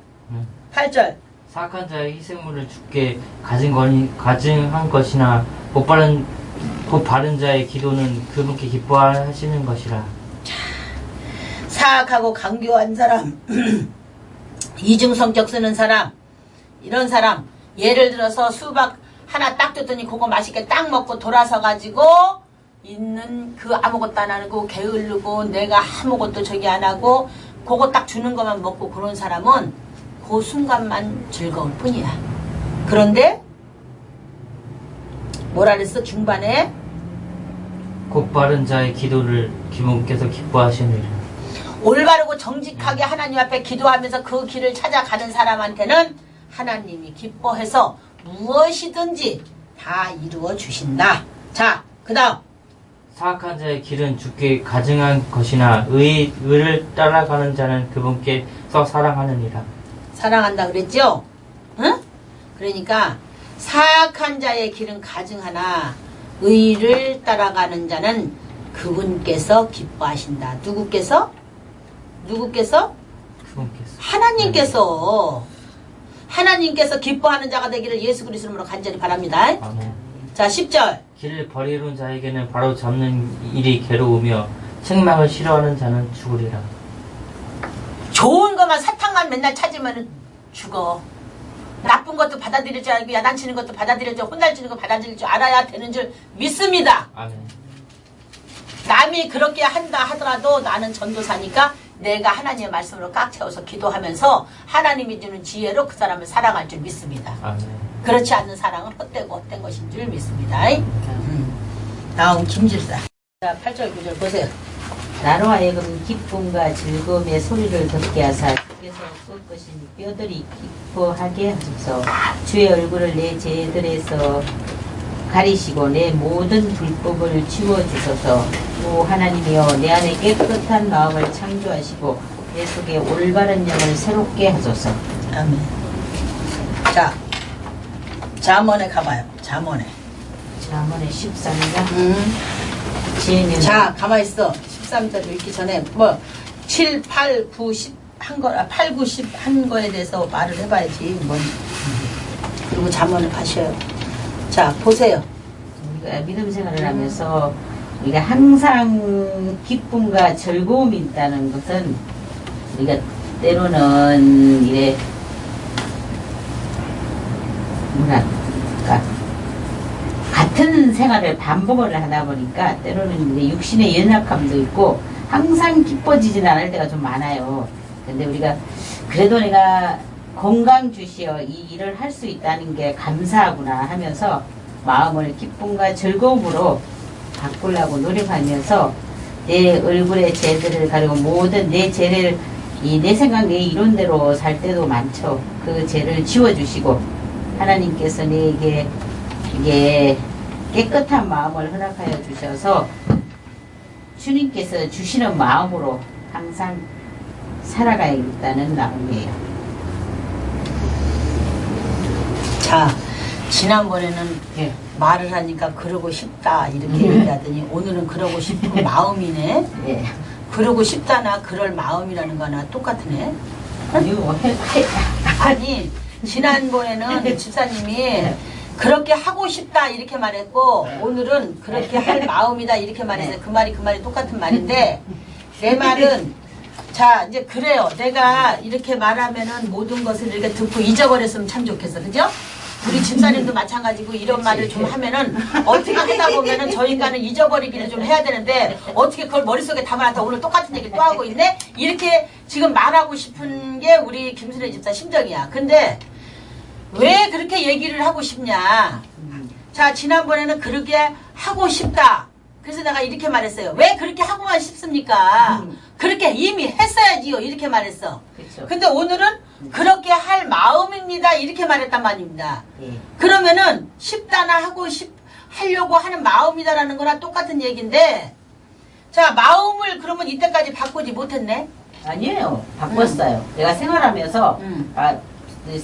Speaker 1: 8절.
Speaker 4: 사악한 자의 희생물을 주께 가증한 것이나 곧 바른 자의 기도는 그분께 기뻐하시는 것이라.
Speaker 1: 사악하고 강교한 사람, 이중성격 쓰는 사람, 이런 사람, 예를 들어서 수박 하나 딱 줬더니 그거 맛있게 딱 먹고 돌아서 가지고 있는 그 아무것도 안 하고 게으르고 내가 아무것도 저기 안 하고 그거 딱 주는 것만 먹고 그런 사람은 그 순간만 즐거울 뿐이야. 그런데 뭐라 그랬어? 중반에
Speaker 4: 곧 바른 자의 기도를 그분께서 기뻐하시느니라.
Speaker 1: 올바르고 정직하게 하나님 앞에 기도하면서 그 길을 찾아가는 사람한테는 하나님이 기뻐해서 무엇이든지 다 이루어 주신다. 자, 그 다음.
Speaker 4: 사악한 자의 길은 주께 가증한 것이나 의를 따라가는 자는 그분께서 사랑하느니라.
Speaker 1: 사랑한다 그랬죠? 응? 그러니까 사악한 자의 길은 가증하나 의를 따라가는 자는 그분께서 기뻐하신다. 누구께서?
Speaker 4: 그분께서.
Speaker 1: 하나님께서 기뻐하는 자가 되기를 예수 그리스도 이름으로 간절히 바랍니다.
Speaker 4: 아멘.
Speaker 1: 자, 10절.
Speaker 4: 길을 버리는 자에게는 바로 잡는 일이 괴로우며 책망을 싫어하는 자는 죽으리라.
Speaker 1: 좋은 것만 사탕만 맨날 찾으면 죽어. 나쁜 것도 받아들일 줄 알고 야단치는 것도 받아들일 줄, 혼날치는 거 받아들일 줄 알아야 되는 줄 믿습니다.
Speaker 4: 아멘.
Speaker 1: 남이 그렇게 한다 하더라도 나는 전도사니까 내가 하나님의 말씀으로 꽉 채워서 기도하면서 하나님이 주는 지혜로 그 사람을 사랑할 줄 믿습니다.
Speaker 4: 아멘.
Speaker 1: 그렇지 않는 사랑은 헛되고 헛된 것인 줄 믿습니다. 다음 김집사. 자, 8절 9절 보세요.
Speaker 3: 나로 하여금 기쁨과 즐거움의 소리를 듣게 하사 주께서 꺾으신 뼈들이 기뻐하게 하소서. 주의 얼굴을 내 죄들에서 가리시고 내 모든 불법을 지워주소서. 오 하나님이여 내 안에 깨끗한 마음을 창조하시고 내 속에 올바른 영을 새롭게 하소서.
Speaker 1: 아멘. 자, 잠언에 가봐요. 잠언에.
Speaker 3: 잠언의 13장 지혜는
Speaker 1: 자, 가만히 있어. 13절 읽기 전에 뭐 7, 8, 9, 10 한 거, 8, 9, 10 한 거에 대해서 말을 해봐야지. 뭔. 그리고 잠언을 가셔요. 자, 보세요.
Speaker 3: 우리가 믿음 생활을 하면서 우리가 항상 기쁨과 즐거움이 있다는 것은 우리가 때로는 이래 뭐랄까 같은 생활을 반복을 하다 보니까 때로는 이제 육신의 연약함도 있고 항상 기뻐지진 않을 때가 좀 많아요. 근데 우리가 그래도 내가 건강 주시어 이 일을 할 수 있다는 게 감사하구나 하면서 마음을 기쁨과 즐거움으로 바꾸려고 노력하면서 내 얼굴의 죄들을 가리고 모든 내 죄를 내 생각 내 이론대로 살 때도 많죠. 그 죄를 지워주시고 하나님께서 내게 이게 깨끗한 마음을 허락하여 주셔서 주님께서 주시는 마음으로 항상 살아가야겠다는 마음이에요.
Speaker 1: 자, 지난번에는
Speaker 3: 예.
Speaker 1: 말을 하니까 그러고 싶다 이렇게 얘기하더니 오늘은 그러고 싶은 마음이네.
Speaker 3: 예.
Speaker 1: 그러고 싶다나 그럴 마음이라는 거나 똑같으네.
Speaker 3: 아니요,
Speaker 1: 아니, 지난번에는 집사님이 그렇게 하고 싶다 이렇게 말했고 오늘은 그렇게 할 마음이다 이렇게 말했어요. 그 말이 똑같은 말인데 내 말은 자 이제 그래요. 내가 이렇게 말하면은 모든 것을 이렇게 듣고 잊어버렸으면 참 좋겠어. 그죠? 우리 집사님도 마찬가지고 이런 말을 좀 하면은 어떻게 하다 보면은 저 인간은 잊어버리기를 좀 해야 되는데 어떻게 그걸 머릿속에 담아놨다 오늘 똑같은 얘기 또 하고 있네? 이렇게 지금 말하고 싶은 게 우리 김순애 집사 심정이야. 근데 왜 그렇게 얘기를 하고 싶냐? 자, 지난번에는 그렇게 하고 싶다. 그래서 내가 이렇게 말했어요. 왜 그렇게 하고만 싶습니까? 그렇게 이미 했어야지요. 이렇게 말했어.
Speaker 3: 그쵸.
Speaker 1: 근데 오늘은 그렇게 할 마음입니다. 이렇게 말했단 말입니다.
Speaker 3: 예.
Speaker 1: 그러면은 쉽다나 하려고 하는 마음이다라는 거랑 똑같은 얘기인데 자, 마음을 그러면 이때까지 바꾸지 못했네?
Speaker 3: 아니에요. 바꿨어요. 내가 생활하면서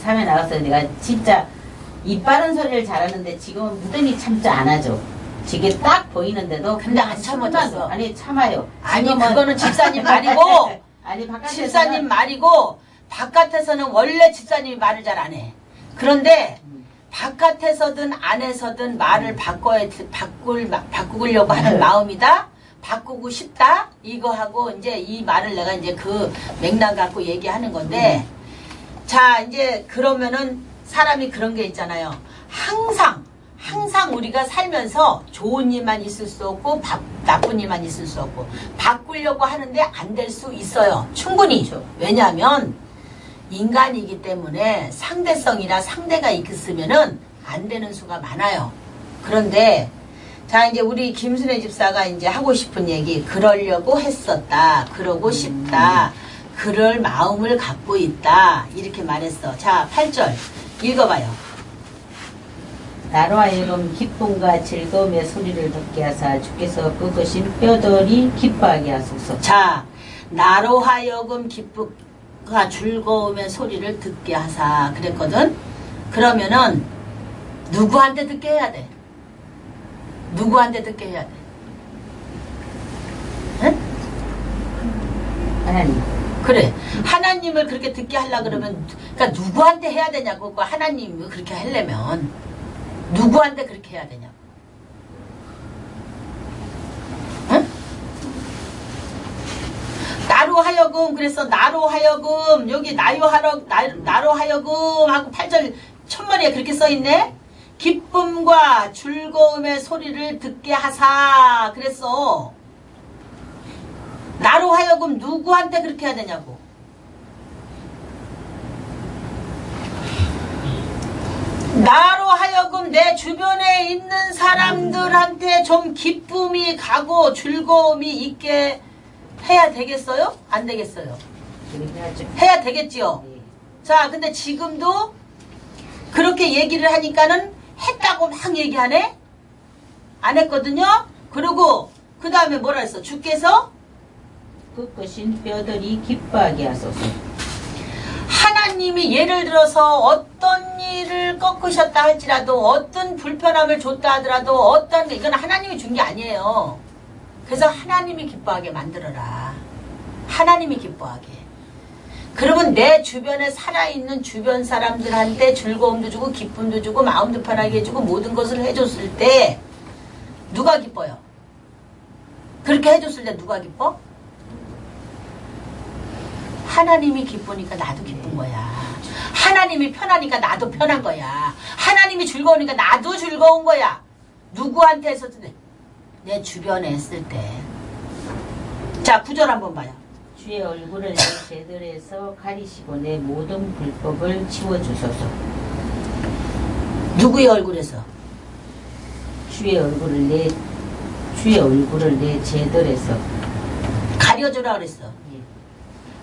Speaker 3: 사회 나가서 내가 진짜 입 바른 소리를 잘하는데 지금은 무덤이 참지 안 하죠. 지게 딱 보이는데도
Speaker 1: 근데 안 참아졌어.
Speaker 3: 아니 참아요.
Speaker 1: 아니
Speaker 3: 지금은
Speaker 1: 그거는 집사님 말이고
Speaker 3: 아니 바깥에서는
Speaker 1: 집사님 말이고 바깥에서는 원래 집사님이 말을 잘 안 해. 그런데 바깥에서든 안에서든 말을 바꾸려고 하는 마음이다. 바꾸고 싶다. 이거하고 이제 이 말을 내가 이제 그 맥락 갖고 얘기하는 건데 자 이제 그러면은 사람이 그런 게 있잖아요. 항상 우리가 살면서 좋은 일만 있을 수 없고 나쁜 일만 있을 수 없고 바꾸려고 하는데 안 될 수 있어요. 충분히. 왜냐하면 인간이기 때문에 상대성이라 상대가 있으면은 안 되는 수가 많아요. 그런데 자 이제 우리 김순애 집사가 이제 하고 싶은 얘기 그러려고 했었다. 그러고 싶다. 그럴 마음을 갖고 있다. 이렇게 말했어. 자 8절 읽어봐요.
Speaker 3: 나로 하여금 기쁨과 즐거움의 소리를 듣게 하사 주께서 꺾으신 뼈들이 기뻐하게 하소서.
Speaker 1: 자 나로 하여금 기쁨과 즐거움의 소리를 듣게 하사 그랬거든. 그러면은 누구한테 듣게 해야 돼? 누구한테 듣게 해야 돼? 응?
Speaker 3: 하나님.
Speaker 1: 그래. 하나님을 그렇게 듣게 하려 그러면 그러니까 누구한테 해야 되냐고. 그 하나님을 그렇게 하려면 누구한테 그렇게 해야 되냐고. 응? 나로 하여금 그래서 나로 하여금 여기 나로 하여금 하고 8절 첫머리에 그렇게 써있네. 기쁨과 즐거움의 소리를 듣게 하사 그랬어. 나로 하여금 누구한테 그렇게 해야 되냐고. 나로 하여금 내 주변에 있는 사람들한테 좀 기쁨이 가고 즐거움이 있게 해야 되겠어요? 안 되겠어요?
Speaker 3: 그래야죠.
Speaker 1: 해야 되겠지요?
Speaker 3: 예.
Speaker 1: 자, 근데 지금도 그렇게 얘기를 하니까는 했다고 막 얘기하네? 안 했거든요? 그리고 그 다음에 뭐라 했어? 주께서
Speaker 3: 꺾으신 뼈들이 기뻐하게 하소서.
Speaker 1: 하나님이 예를 들어서 어떤 일을 꺾으셨다 할지라도 어떤 불편함을 줬다 하더라도 어떤 이건 하나님이 준 게 아니에요. 그래서 하나님이 기뻐하게 만들어라. 하나님이 기뻐하게. 그러면 내 주변에 살아있는 주변 사람들한테 즐거움도 주고 기쁨도 주고 마음도 편하게 해주고 모든 것을 해줬을 때 누가 기뻐요? 그렇게 해줬을 때 누가 기뻐? 하나님이 기쁘니까 나도 기쁜 거야. 하나님이 편하니까 나도 편한 거야. 하나님이 즐거우니까 나도 즐거운 거야. 누구한테 했을 때? 내 주변에 했을 때. 자, 9절 한번 봐요.
Speaker 3: 주의 얼굴을 내 제들에서 가리시고 내 모든 불법을 치워주소서.
Speaker 1: 누구의 얼굴에서?
Speaker 3: 주의 얼굴을 내 제들에서.
Speaker 1: 가려주라 그랬어.
Speaker 3: 예.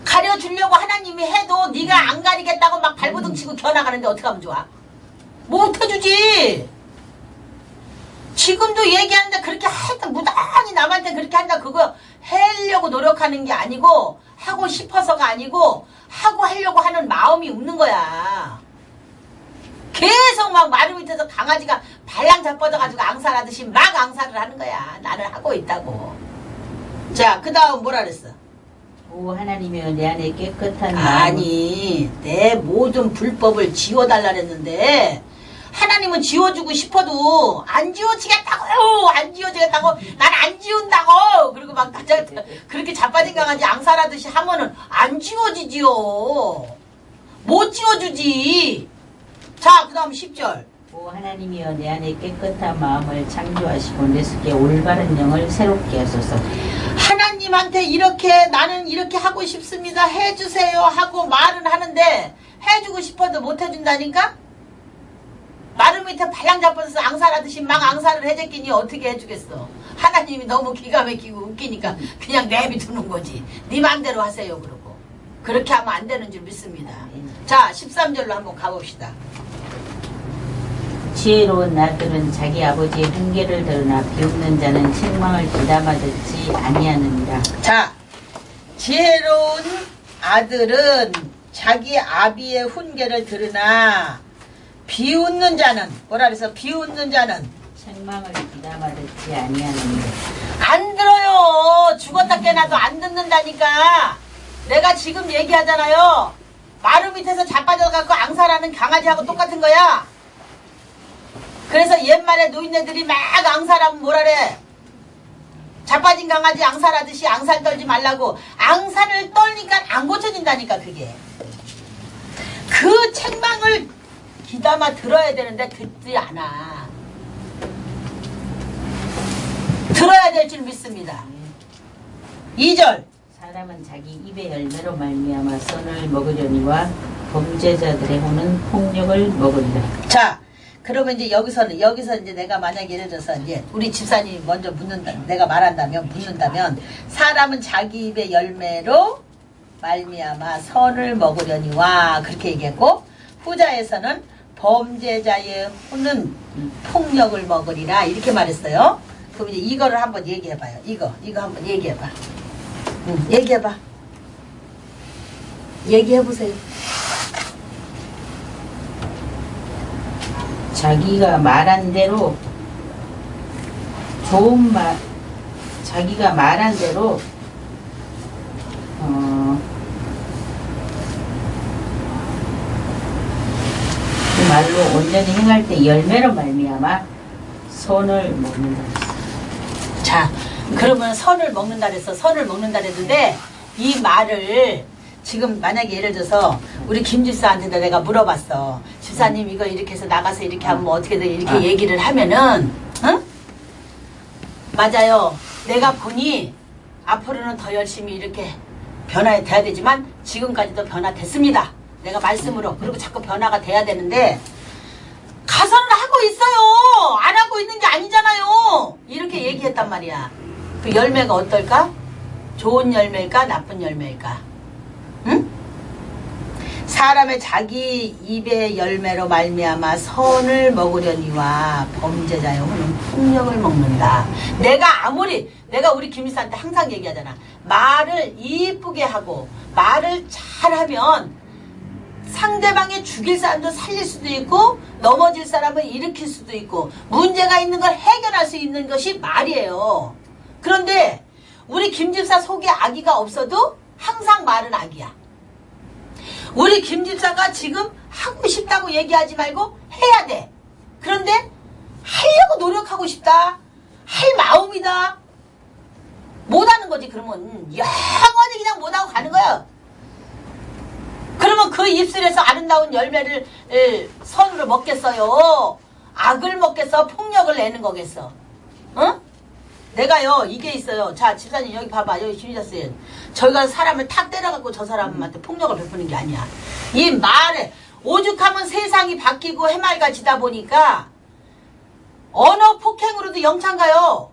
Speaker 1: 가려주려고 하나님이 해도 네가 안 가리겠다고 막 발버둥 치고 겨나가는데 어떻게 하면 좋아? 못 해주지. 지금도 얘기하는데 그렇게 하여튼 무단히 남한테 그렇게 한다 그거 하려고 노력하는 게 아니고 하고 싶어서가 아니고 하고 하려고 하는 마음이 없는 거야. 계속 막 마루 밑에서 강아지가 발랑 자빠져가지고 앙살하듯이 막 앙살을 하는 거야. 나는 하고 있다고. 자, 그 다음 뭐라 그랬어?
Speaker 3: 오 하나님이여 내 안에 깨끗한 마음을.
Speaker 1: 아니 내 모든 불법을 지워달라 그랬는데 하나님은 지워주고 싶어도 안 지워지겠다고요. 안 지워지겠다고. 난 안 지운다고. 그리고 막 그렇게 자빠진 강아지 앙살하듯이 하면은 안 지워지지요. 못 지워주지. 자, 그 다음 10절.
Speaker 3: 오 하나님이여 내 안에 깨끗한 마음을 창조하시고 내 속에 올바른 영을 새롭게 하소서.
Speaker 1: 하나님한테 이렇게 나는 이렇게 하고 싶습니다. 해주세요 하고 말은 하는데 해주고 싶어도 못 해준다니까? 마루 밑에 발랑 잡아서 앙살하듯이 막 앙살을 해제끼니 어떻게 해주겠어. 하나님이 너무 기가 막히고 웃기니까 그냥 내비두는 거지. 네 맘대로 하세요 그러고. 그렇게 하면 안 되는 줄 믿습니다. 자, 13절로 한번 가봅시다.
Speaker 3: 지혜로운 나들은 자기 아버지의 훈계를 들으나 비웃는 자는 책망을 귀담아 듣지 아니하느니라.
Speaker 1: 자, 지혜로운 아들은 자기 아비의 훈계를 들으나 비웃는 자는 뭐라 그래서 비웃는 자는
Speaker 3: 책망을 귀담아 듣지 아니하느니라.
Speaker 1: 안 들어요. 죽었다 깨나도 안 듣는다니까. 내가 지금 얘기하잖아요. 마루 밑에서 자빠져갖고 앙살하는 강아지하고 똑같은 거야. 그래서 옛말에 노인네들이 막 앙살하면 뭐라래? 자빠진 강아지 앙살하듯이 앙살 떨지 말라고. 앙살을 떨니까 안 고쳐진다니까 그게. 그 책망을 귀담아 들어야 되는데 듣지 않아. 들어야 될 줄 믿습니다. 2절.
Speaker 3: 사람은 자기 입의 열매로 말미암아 선을 먹으려니와 범죄자들의 혼은 폭력을 먹으리라.
Speaker 1: 자, 그러면 이제 여기서 이제 내가 만약에 예를 들어서 이제 우리 집사님이 먼저 묻는다, 내가 묻는다면 사람은 자기 입의 열매로 말미암아 선을 먹으려니와 그렇게 얘기했고 후자에서는 범죄자의 혼은 폭력을 먹으리라 이렇게 말했어요. 그럼 이제 이거를 한번 얘기해봐요. 이거 한번 얘기해봐. 얘기해봐. 얘기해보세요.
Speaker 3: 자기가 말한 대로 좋은 말, 자기가 말한 대로 그 말로 온전히 행할 때 열매로 말미암아 선을 먹는다.
Speaker 1: 자, 그러면 선을 먹는다 그랬어. 선을 먹는다 그랬는데 이 말을 지금 만약에 예를 들어서 우리 김 집사한테 내가 물어봤어. 집사님 이거 이렇게 해서 나가서 이렇게 하면 뭐 어떻게 돼? 이렇게 얘기를 하면은 응? 맞아요. 내가 보니 앞으로는 더 열심히 이렇게 변화돼야 되지만 지금까지도 변화됐습니다. 내가 말씀으로. 그리고 자꾸 변화가 돼야 되는데 안 하고 있는 게 아니잖아요. 이렇게 얘기했단 말이야. 그 열매가 어떨까? 좋은 열매일까? 나쁜 열매일까? 응? 사람의 자기 입의 열매로 말미암아 선을 먹으려니와 범죄자의 혼은 폭력을 먹는다. 내가 우리 김일사한테 항상 얘기하잖아. 말을 이쁘게 하고 말을 잘하면 상대방의 죽일 사람도 살릴 수도 있고 넘어질 사람을 일으킬 수도 있고 문제가 있는 걸 해결할 수 있는 것이 말이에요. 그런데 우리 김집사 속에 악의가 없어도 항상 말은 악이야. 우리 김집사가 지금 하고 싶다고 얘기하지 말고 해야 돼. 그런데 하려고 노력하고 싶다. 할 마음이다. 못하는 거지. 그러면 영원히 그냥 못하고 가는 거야. 그러면 그 입술에서 아름다운 열매를 선으로 먹겠어요? 악을 먹겠어? 폭력을 내는 거겠어? 어? 내가요 이게 있어요. 자 집사님 여기 봐봐. 여기 김희자쌤. 저희가 사람을 탁 때려갖고 저 사람한테 폭력을 베푸는 게 아니야. 이 말에 오죽하면 세상이 바뀌고 해맑아지다 보니까 언어 폭행으로도 영창 가요.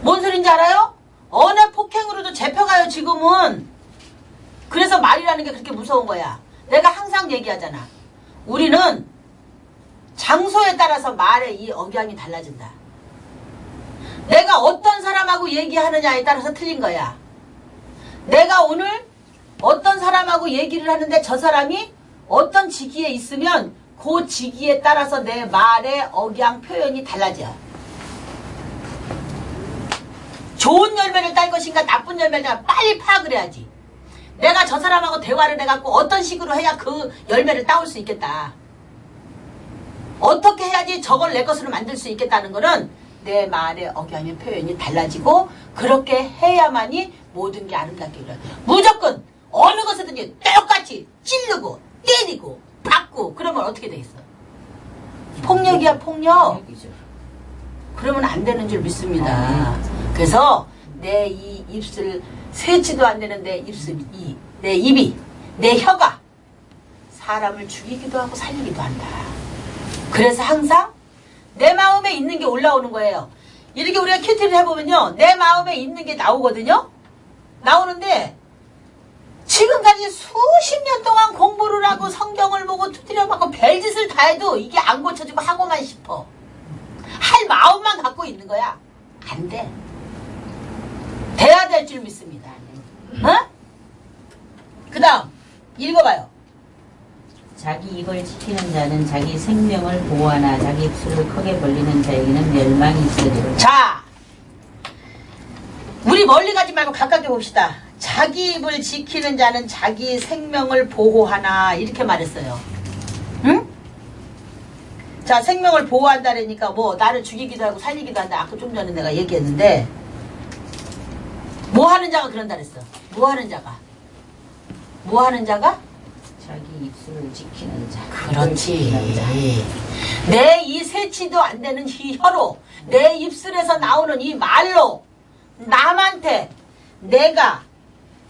Speaker 1: 뭔 소린지 알아요? 언어 폭행으로도 잡혀가요 지금은. 그래서 말이라는 게 그렇게 무서운 거야. 내가 항상 얘기하잖아. 우리는 장소에 따라서 말의 이 억양이 달라진다. 내가 어떤 사람하고 얘기하느냐에 따라서 틀린 거야. 내가 오늘 어떤 사람하고 얘기를 하는데 저 사람이 어떤 직위에 있으면 그 직위에 따라서 내 말의 억양 표현이 달라져. 좋은 열매를 딸 것인가 나쁜 열매를 딸 것인가 빨리 파악을 해야지. 내가 저 사람하고 대화를 해갖고 어떤 식으로 해야 그 열매를 따올 수 있겠다. 어떻게 해야지 저걸 내 것으로 만들 수 있겠다는 거는 내 말의 억양의 표현이 달라지고 그렇게 해야만이 모든 게 아름답게 일어나. 무조건 어느 것이든지 똑같이 찌르고 때리고 받고 그러면 어떻게 되겠어? 폭력이야 폭력. 그러면 안 되는 줄 믿습니다. 그래서 내 이 입술 세치도 안 되는데 입술이 내 입이 내 혀가 사람을 죽이기도 하고 살리기도 한다. 그래서 항상 내 마음에 있는 게 올라오는 거예요. 이렇게 우리가 큐티를 해보면요 내 마음에 있는 게 나오거든요. 나오는데 지금까지 수십 년 동안 공부를 하고 성경을 보고 두드려 맞고 별짓을 다 해도 이게 안 고쳐지고 하고만 싶어. 할 마음만 갖고 있는 거야. 안 돼. 돼야 될 줄 믿습니다. 어? 그 다음 읽어봐요.
Speaker 3: 자기 입을 지키는 자는 자기 생명을 보호하나 자기 입술을 크게 벌리는 자에게는 멸망이 있으리로다.
Speaker 1: 자, 우리 멀리 가지 말고 가깝게 봅시다. 자기 입을 지키는 자는 자기 생명을 보호하나 이렇게 말했어요. 응? 자, 생명을 보호한다라니까 뭐 나를 죽이기도 하고 살리기도 한다. 아까 좀 전에 내가 얘기했는데 뭐 하는 자가 그런다 그랬어. 뭐 하는 자가? 뭐 하는 자가?
Speaker 3: 자기 입술을 지키는 자.
Speaker 1: 그렇지. 내 이 세치도 안 되는 이 혀로 내 입술에서 나오는 이 말로 남한테 내가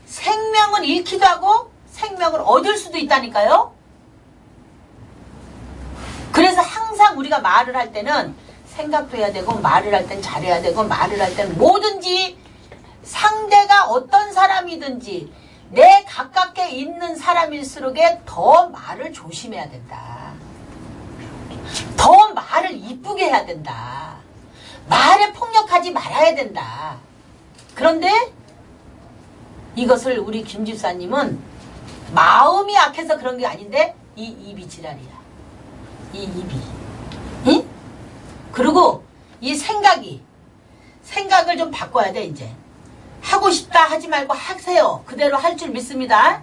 Speaker 1: 생명을 잃기도 하고 생명을 얻을 수도 있다니까요. 그래서 항상 우리가 말을 할 때는 생각도 해야 되고 말을 할 땐 잘해야 되고 말을 할 때는 뭐든지 상대가 어떤 사람이든지 내 가깝게 있는 사람일수록에 더 말을 조심해야 된다. 더 말을 이쁘게 해야 된다. 말에 폭력하지 말아야 된다. 그런데 이것을 우리 김 집사님은 마음이 악해서 그런 게 아닌데 이 입이 지랄이야. 이 입이. 응? 그리고 이 생각을 좀 바꿔야 돼 이제. 하고 싶다 하지 말고 하세요. 그대로 할 줄 믿습니다.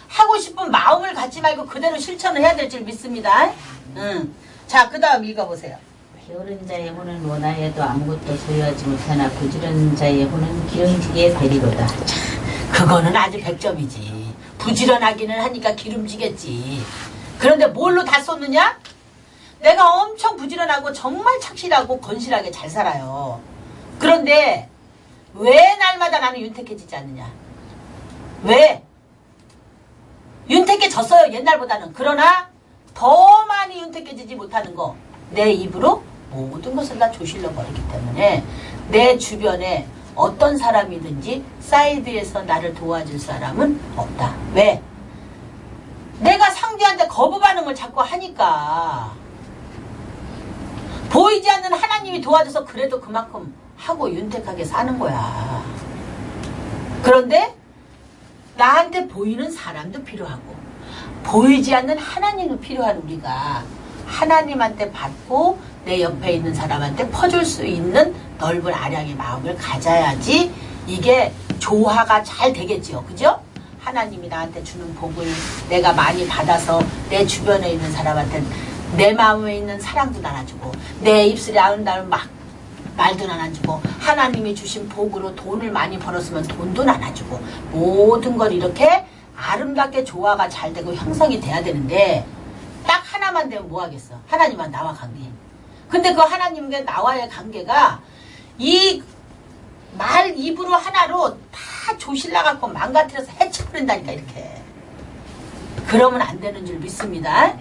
Speaker 1: 하고 싶은 마음을 갖지 말고 그대로 실천을 해야 될 줄 믿습니다. 응. 자, 그 다음 읽어보세요.
Speaker 3: 게으른 자의 혼은 원하여도 아무것도 소유하지 못하나 부지런한 자의 혼은 기름지게 되리로다.
Speaker 1: 그거는 아주 100점이지. 부지런하기는 하니까 기름지겠지. 그런데 뭘로 다 쏟느냐? 내가 엄청 부지런하고 정말 착실하고 건실하게 잘 살아요. 그런데 왜 날마다 나는 윤택해지지 않느냐? 왜? 윤택해졌어요 옛날보다는. 그러나 더 많이 윤택해지지 못하는 거 내 입으로 모든 것을 다 조실러 버리기 때문에 내 주변에 어떤 사람이든지 사이드에서 나를 도와줄 사람은 없다. 왜? 내가 상대한테 거부 반응을 자꾸 하니까 보이지 않는 하나님이 도와줘서 그래도 그만큼 하고 윤택하게 사는 거야. 그런데 나한테 보이는 사람도 필요하고 보이지 않는 하나님도 필요한 우리가 하나님한테 받고 내 옆에 있는 사람한테 퍼줄 수 있는 넓은 아량의 마음을 가져야지 이게 조화가 잘 되겠지요. 그죠? 하나님이 나한테 주는 복을 내가 많이 받아서 내 주변에 있는 사람한테 내 마음에 있는 사랑도 나눠주고 내 입술에 아름다운 말도 나눠주고 하나님이 주신 복으로 돈을 많이 벌었으면 돈도 나눠주고 모든 걸 이렇게 아름답게 조화가 잘 되고 형성이 돼야 되는데 딱 하나만 되면 뭐 하겠어? 하나님만 나와 관계. 근데 그 하나님과 나와의 관계가 이 말 입으로 하나로 다 조실라갖고 망가뜨려서 해쳐버린다니까 이렇게. 그러면 안 되는 줄 믿습니다.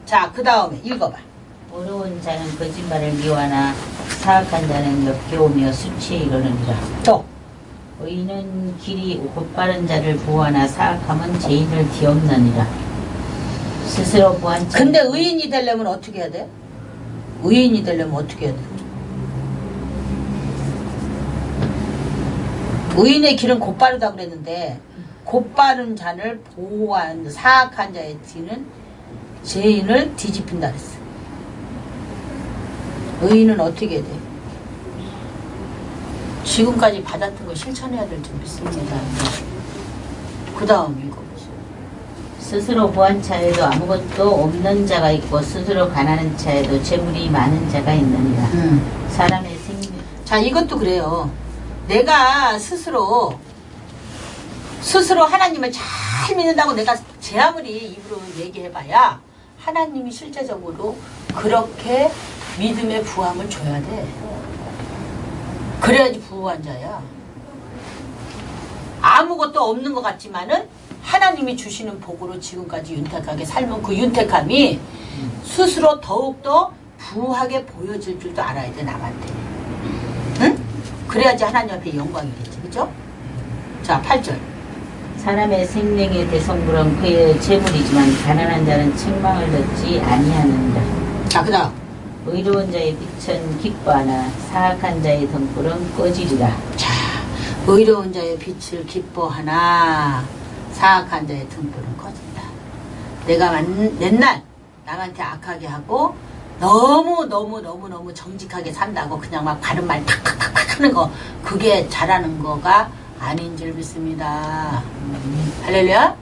Speaker 1: 자, 그 다음에 읽어봐.
Speaker 3: 어려운 자는 거짓말을 미워하나 사악한 자는 역겨우며 수치에 이르느니라.
Speaker 1: 또
Speaker 3: 의인은 길이 곧바른 자를 보호하나 사악함은 죄인을 뒤엎느니라. 스스로 보한 자.
Speaker 1: 근데 의인이 되려면 어떻게 해야 돼? 의인이 되려면 어떻게 해야 돼? 의인의 길은 곧바르다 그랬는데 곧바른 자를 보호한 사악한 자의 뒤는 죄인을 뒤집힌다 그랬어. 의인은 어떻게 해야 돼? 지금까지 받았던 거 실천해야 될 줄 믿습니다. 그 다음 읽어보세요.
Speaker 3: 스스로 부한 자에도 아무것도 없는 자가 있고 스스로 가난한 자에도 재물이 많은 자가 있느니라. 사람의 생명.
Speaker 1: 자, 이것도 그래요. 내가 스스로 하나님을 잘 믿는다고 내가 제 아무리 입으로 얘기해봐야 하나님이 실제적으로 그렇게 믿음의 부함을 줘야 돼. 그래야지 부유한 자야. 아무것도 없는 것 같지만은 하나님이 주시는 복으로 지금까지 윤택하게 살면 그 윤택함이 스스로 더욱더 부하게 보여질 줄도 알아야 돼, 남한테. 응? 그래야지 하나님 앞에 영광이겠지. 그죠? 자, 8절.
Speaker 3: 사람의 생명의 대성물은 그의 재물이지만 가난한 자는 책망을 듣지 아니하느니라.
Speaker 1: 자, 그 다음.
Speaker 3: 의로운 자의 빛은 기뻐하나 사악한 자의 등불은 꺼지리라.
Speaker 1: 자, 의로운 자의 빛을 기뻐하나 사악한 자의 등불은 꺼진다. 내가 맨날 남한테 악하게 하고 너무 정직하게 산다고 그냥 막 바른 말 탁탁탁 하는 거, 그게 잘하는 거가 아닌 줄 믿습니다. 할렐루야.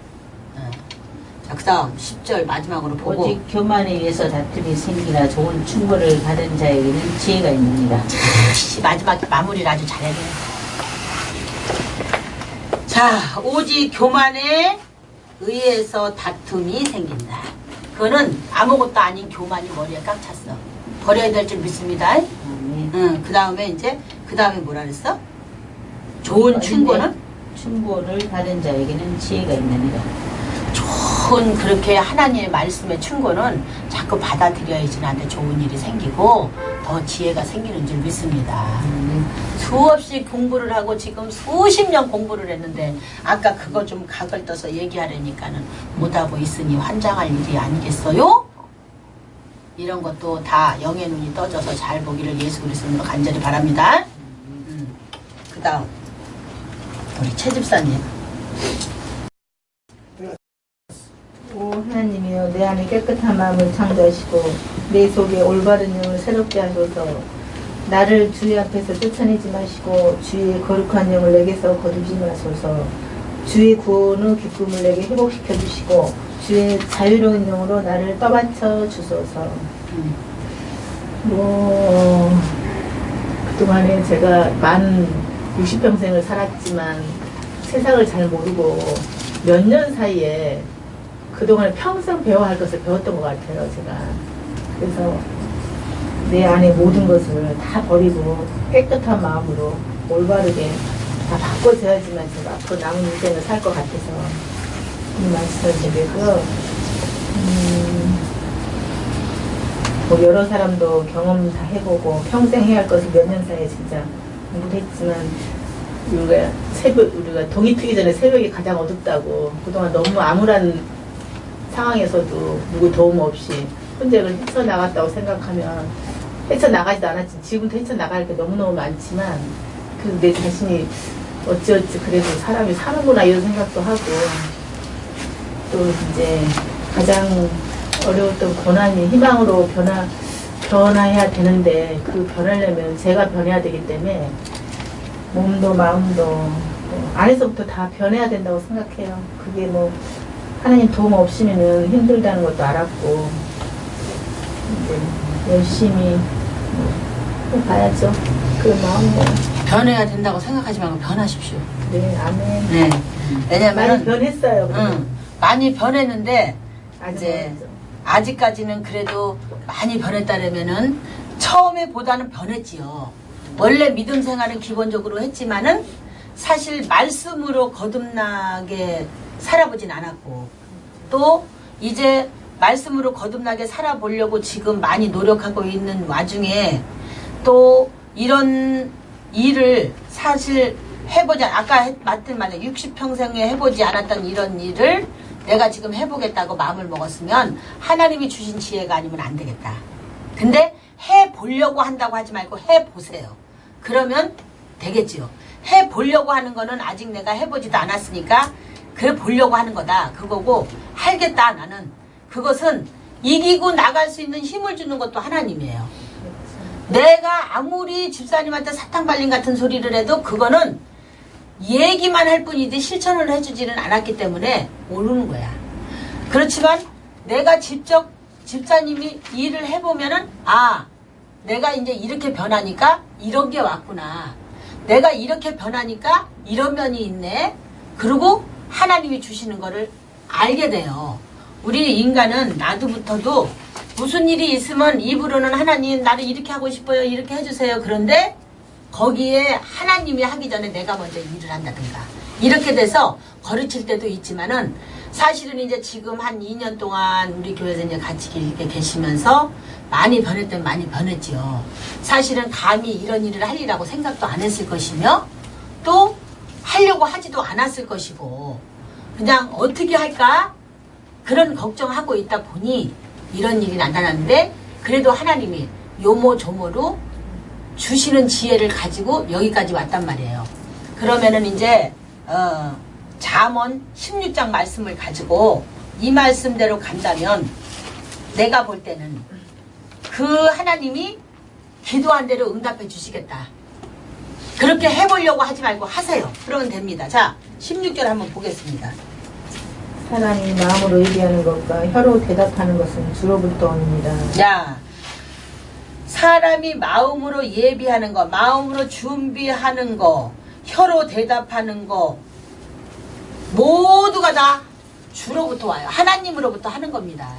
Speaker 1: 자, 그 다음 10절 마지막으로 보고.
Speaker 3: 오직 교만에 의해서 다툼이 생기나 좋은 충고를 받은 자에게는 지혜가 있느니라.
Speaker 1: 마지막 마무리를 아주 잘해야 돼. 자, 오직 교만에 의해서 다툼이 생긴다. 그거는 아무것도 아닌 교만이 머리에 꽉 찼어. 버려야 될 줄 믿습니다. 응, 그 다음에 이제, 그 다음에 뭐라 그랬어? 좋은 충고는?
Speaker 3: 충고를 받은 자에게는 지혜가 있느니라.
Speaker 1: 좋은 그렇게 하나님의 말씀의 충고는 자꾸 받아들여야지 나한테 좋은 일이 생기고 더 지혜가 생기는 줄 믿습니다. 수없이 공부를 하고 지금 수십 년 공부를 했는데 아까 그거 좀 각을 떠서 얘기하려니까는 못하고 있으니 환장할 일이 아니겠어요? 이런 것도 다 영의 눈이 떠져서 잘 보기를 예수 그리스도로 간절히 바랍니다. 그 다음 우리 최 집사님.
Speaker 5: 오 하나님이여, 내 안에 깨끗한 마음을 창조하시고 내 속에 올바른 영을 새롭게 하소서. 나를 주의 앞에서 쫓아내지 마시고 주의 거룩한 영을 내게서 거두지 마소서. 주의 구원 후 기쁨을 내게 회복시켜 주시고 주의 자유로운 영으로 나를 떠받쳐 주소서. 그동안에 제가 만 60평생을 살았지만 세상을 잘 모르고 몇 년 사이에 그동안 평생 배워야 할 것을 배웠던 것 같아요, 제가. 그래서 내 안에 모든 것을 다 버리고 깨끗한 마음으로 올바르게 다 바꿔줘야지만 제가 앞으로 남은 인생을 살 것 같아서 이 말씀을 드리고요. 뭐 여러 사람도 경험 다 해보고 평생 해야 할 것을 몇 년 사이에 진짜 공부를 했지만 우리가 동이 트기 전에 새벽이 가장 어둡다고 그동안 너무 암울한 상황에서도 누구 도움 없이 혼자 이걸 헤쳐나갔다고 생각하면 헤쳐나가지도 않았지. 지금도 헤쳐나갈 게 너무너무 많지만 그 내 자신이 어찌어찌 그래도 사람이 사는구나 이런 생각도 하고 또 이제 가장 어려웠던 고난이 희망으로 변화해야 되는데 그 변하려면 제가 변해야 되기 때문에 몸도 마음도 안에서부터 다 변해야 된다고 생각해요. 그게 뭐 하나님 도움 없이면은 힘들다는 것도 알았고 이제 열심히 해봐야죠. 그 마음으로.
Speaker 1: 변해야 된다고 생각하지 말고 변하십시오.
Speaker 5: 네, 아멘.
Speaker 1: 네. 왜냐면
Speaker 5: 많이 변했어요.
Speaker 1: 많이 변했는데
Speaker 5: 아직
Speaker 1: 이제
Speaker 5: 멀었죠.
Speaker 1: 아직까지는 그래도 많이 변했다라면은 처음에 보다는 변했지요. 원래 믿음 생활은 기본적으로 했지만은 사실 말씀으로 거듭나게 살아보진 않았고 또 이제 말씀으로 거듭나게 살아보려고 지금 많이 노력하고 있는 와중에 또 이런 일을 사실 아까 맞든 말이야 60평생에 해보지 않았던 이런 일을 내가 지금 해보겠다고 마음을 먹었으면 하나님이 주신 지혜가 아니면 안 되겠다. 근데 해보려고 한다고 하지 말고 해보세요. 그러면 되겠지요. 해보려고 하는 거는 아직 내가 해보지도 않았으니까 그래 보려고 하는 거다. 그거고 하겠다 나는. 그것은 이기고 나갈 수 있는 힘을 주는 것도 하나님이에요. 내가 아무리 집사님한테 사탕발림 같은 소리를 해도 그거는 얘기만 할 뿐이지 실천을 해주지는 않았기 때문에 모르는 거야. 그렇지만 내가 직접 집사님이 일을 해보면은 내가 이제 이렇게 변하니까 이런 게 왔구나. 내가 이렇게 변하니까 이런 면이 있네. 그리고 하나님이 주시는 거를 알게 돼요. 우리 인간은 나도부터도 무슨 일이 있으면 입으로는 하나님 나를 이렇게 하고 싶어요. 이렇게 해주세요. 그런데 거기에 하나님이 하기 전에 내가 먼저 일을 한다든가 이렇게 돼서 거르칠 때도 있지만은 사실은 이제 지금 한 2년 동안 우리 교회에서 이제 같이 이렇게 계시면서 많이 변했더니 많이 변했지요. 사실은 감히 이런 일을 할 일이라고 생각도 안 했을 것이며 또 하려고 하지도 않았을 것이고 그냥 어떻게 할까 그런 걱정하고 있다 보니 이런 일이 나타났는데 그래도 하나님이 요모조모로 주시는 지혜를 가지고 여기까지 왔단 말이에요. 그러면은 이제 잠언 16장 말씀을 가지고 이 말씀대로 간다면 내가 볼 때는 그 하나님이 기도한 대로 응답해 주시겠다. 그렇게 해보려고 하지 말고 하세요. 그러면 됩니다. 자 16절 한번 보겠습니다.
Speaker 5: 사람이 마음으로 얘기하는 것과 혀로 대답하는 것은 주로부터 옵니다.
Speaker 1: 야, 사람이 마음으로 예비하는 거, 마음으로 준비하는 거, 혀로 대답하는 거 모두가 다 주로부터 와요. 하나님으로부터 하는 겁니다.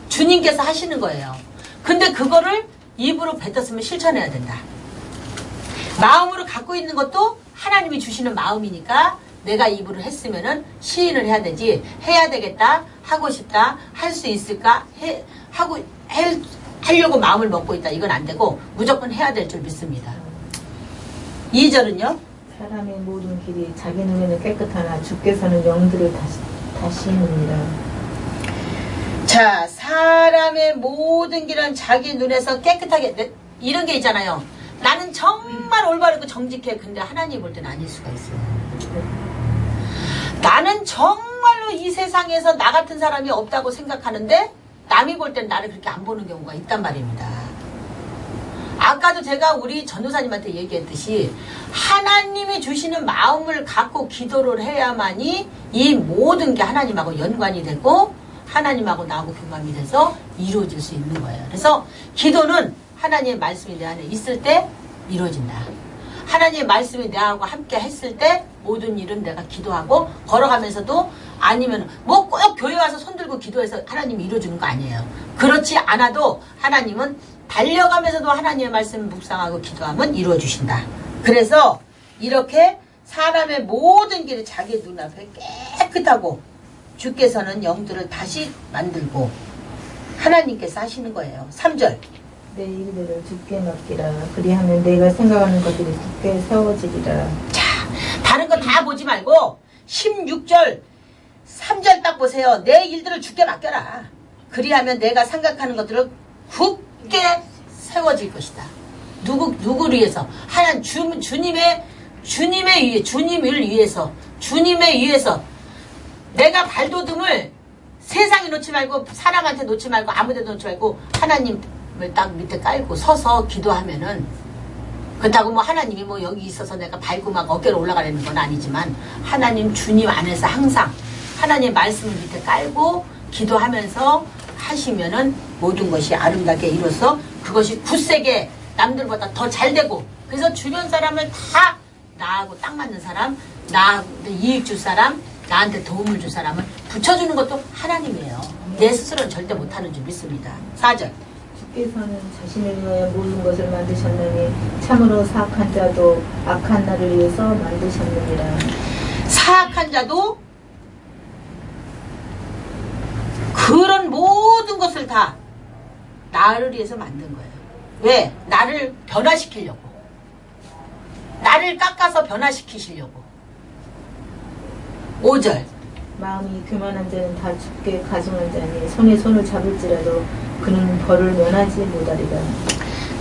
Speaker 1: 주님께서 하시는 거예요. 근데 그거를 입으로 뱉었으면 실천해야 된다. 마음으로 갖고 있는 것도 하나님이 주시는 마음이니까 내가 입으로 했으면은 시인을 해야 되지. 해야 되겠다. 하고 싶다. 할 수 있을까? 하려고 마음을 먹고 있다. 이건 안 되고 무조건 해야 될 줄 믿습니다. 2절은요.
Speaker 5: 사람의 모든 길이 자기 눈에는 깨끗하나 주께서는 영들을 다시는니라.
Speaker 1: 자, 사람의 모든 길은 자기 눈에서 깨끗하게 이런 게 있잖아요. 나는 정말 올바르고 정직해. 근데 하나님 볼 때는 아닐 수가 있어요. 나는 정말로 이 세상에서 나 같은 사람이 없다고 생각하는데 남이 볼 땐 나를 그렇게 안 보는 경우가 있단 말입니다. 아까도 제가 우리 전도사님한테 얘기했듯이 하나님이 주시는 마음을 갖고 기도를 해야만이 이 모든 게 하나님하고 연관이 되고 하나님하고 나하고 교감이 돼서 이루어질 수 있는 거예요. 그래서 기도는 하나님의 말씀이 내 안에 있을 때 이루어진다. 하나님의 말씀이 내하고 함께 했을 때 모든 일은 내가 기도하고 걸어가면서도 아니면 뭐 꼭 교회 와서 손들고 기도해서 하나님이 이루어주는 거 아니에요. 그렇지 않아도 하나님은 달려가면서도 하나님의 말씀을 묵상하고 기도하면 이루어주신다. 그래서 이렇게 사람의 모든 길이 자기 눈앞에 깨끗하고 주께서는 영들을 다시 만들고 하나님께서 하시는 거예요. 3절.
Speaker 5: 내 일들을 주께 맡기라. 그리하면 내가 생각하는 것들이 굳게 세워지리라.
Speaker 1: 자, 다른 거 다 보지 말고 16절 3절 딱 보세요. 내 일들을 주께 맡겨라. 그리하면 내가 생각하는 것들을 굳게 세워질 것이다. 누구를 위해서? 하나님 주님을 위해서, 주님의 위해서 내가 발돋움을 세상에 놓지 말고, 사람한테 놓지 말고, 아무데도 놓지 말고 하나님을 딱 밑에 깔고 서서 기도하면은, 그렇다고 뭐 하나님이 뭐 여기 있어서 내가 밟고 막 어깨로 올라가려는 건 아니지만, 하나님 주님 안에서 항상 하나님의 말씀을 밑에 깔고 기도하면서 하시면은 모든 것이 아름답게 이루어서 그것이 굳세게 남들보다 더 잘되고, 그래서 주변 사람을 다 나하고 딱 맞는 사람, 나한테 이익 줄 사람, 나한테 도움을 줄 사람을 붙여주는 것도 하나님이에요. 내 스스로는 절대 못하는 줄 믿습니다. 4절.
Speaker 5: 주께서는 자신을 위하여 모든 것을 만드셨느니 참으로 사악한 자도 악한 날을 위해서 만드셨느니라.
Speaker 1: 사악한 자도 그런 모든 것을 다 나를 위해서 만든 거예요. 왜? 나를 변화시키려고. 나를 깎아서 변화시키시려고. 5절.
Speaker 5: 마음이 교만한 자는 다 죽게 가증한 자니 손에 손을 잡을지라도 그는 벌을 면하지 못하리라.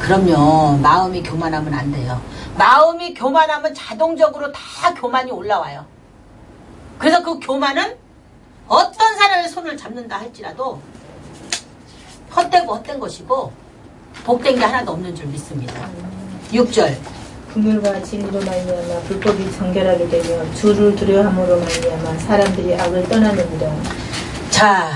Speaker 1: 그럼요. 마음이 교만하면 안 돼요. 마음이 교만하면 자동적으로 다 교만이 올라와요. 그래서 그 교만은 어떤 사람의 손을 잡는다 할지라도 헛된 것이고 복된 게 하나도 없는 줄 믿습니다. 6절.
Speaker 5: 긍휼과 진리로 말미암아 불법이 정결하게 되며 주를 두려움으로 말미암아 사람들이 악을 떠나느니라.
Speaker 1: 자,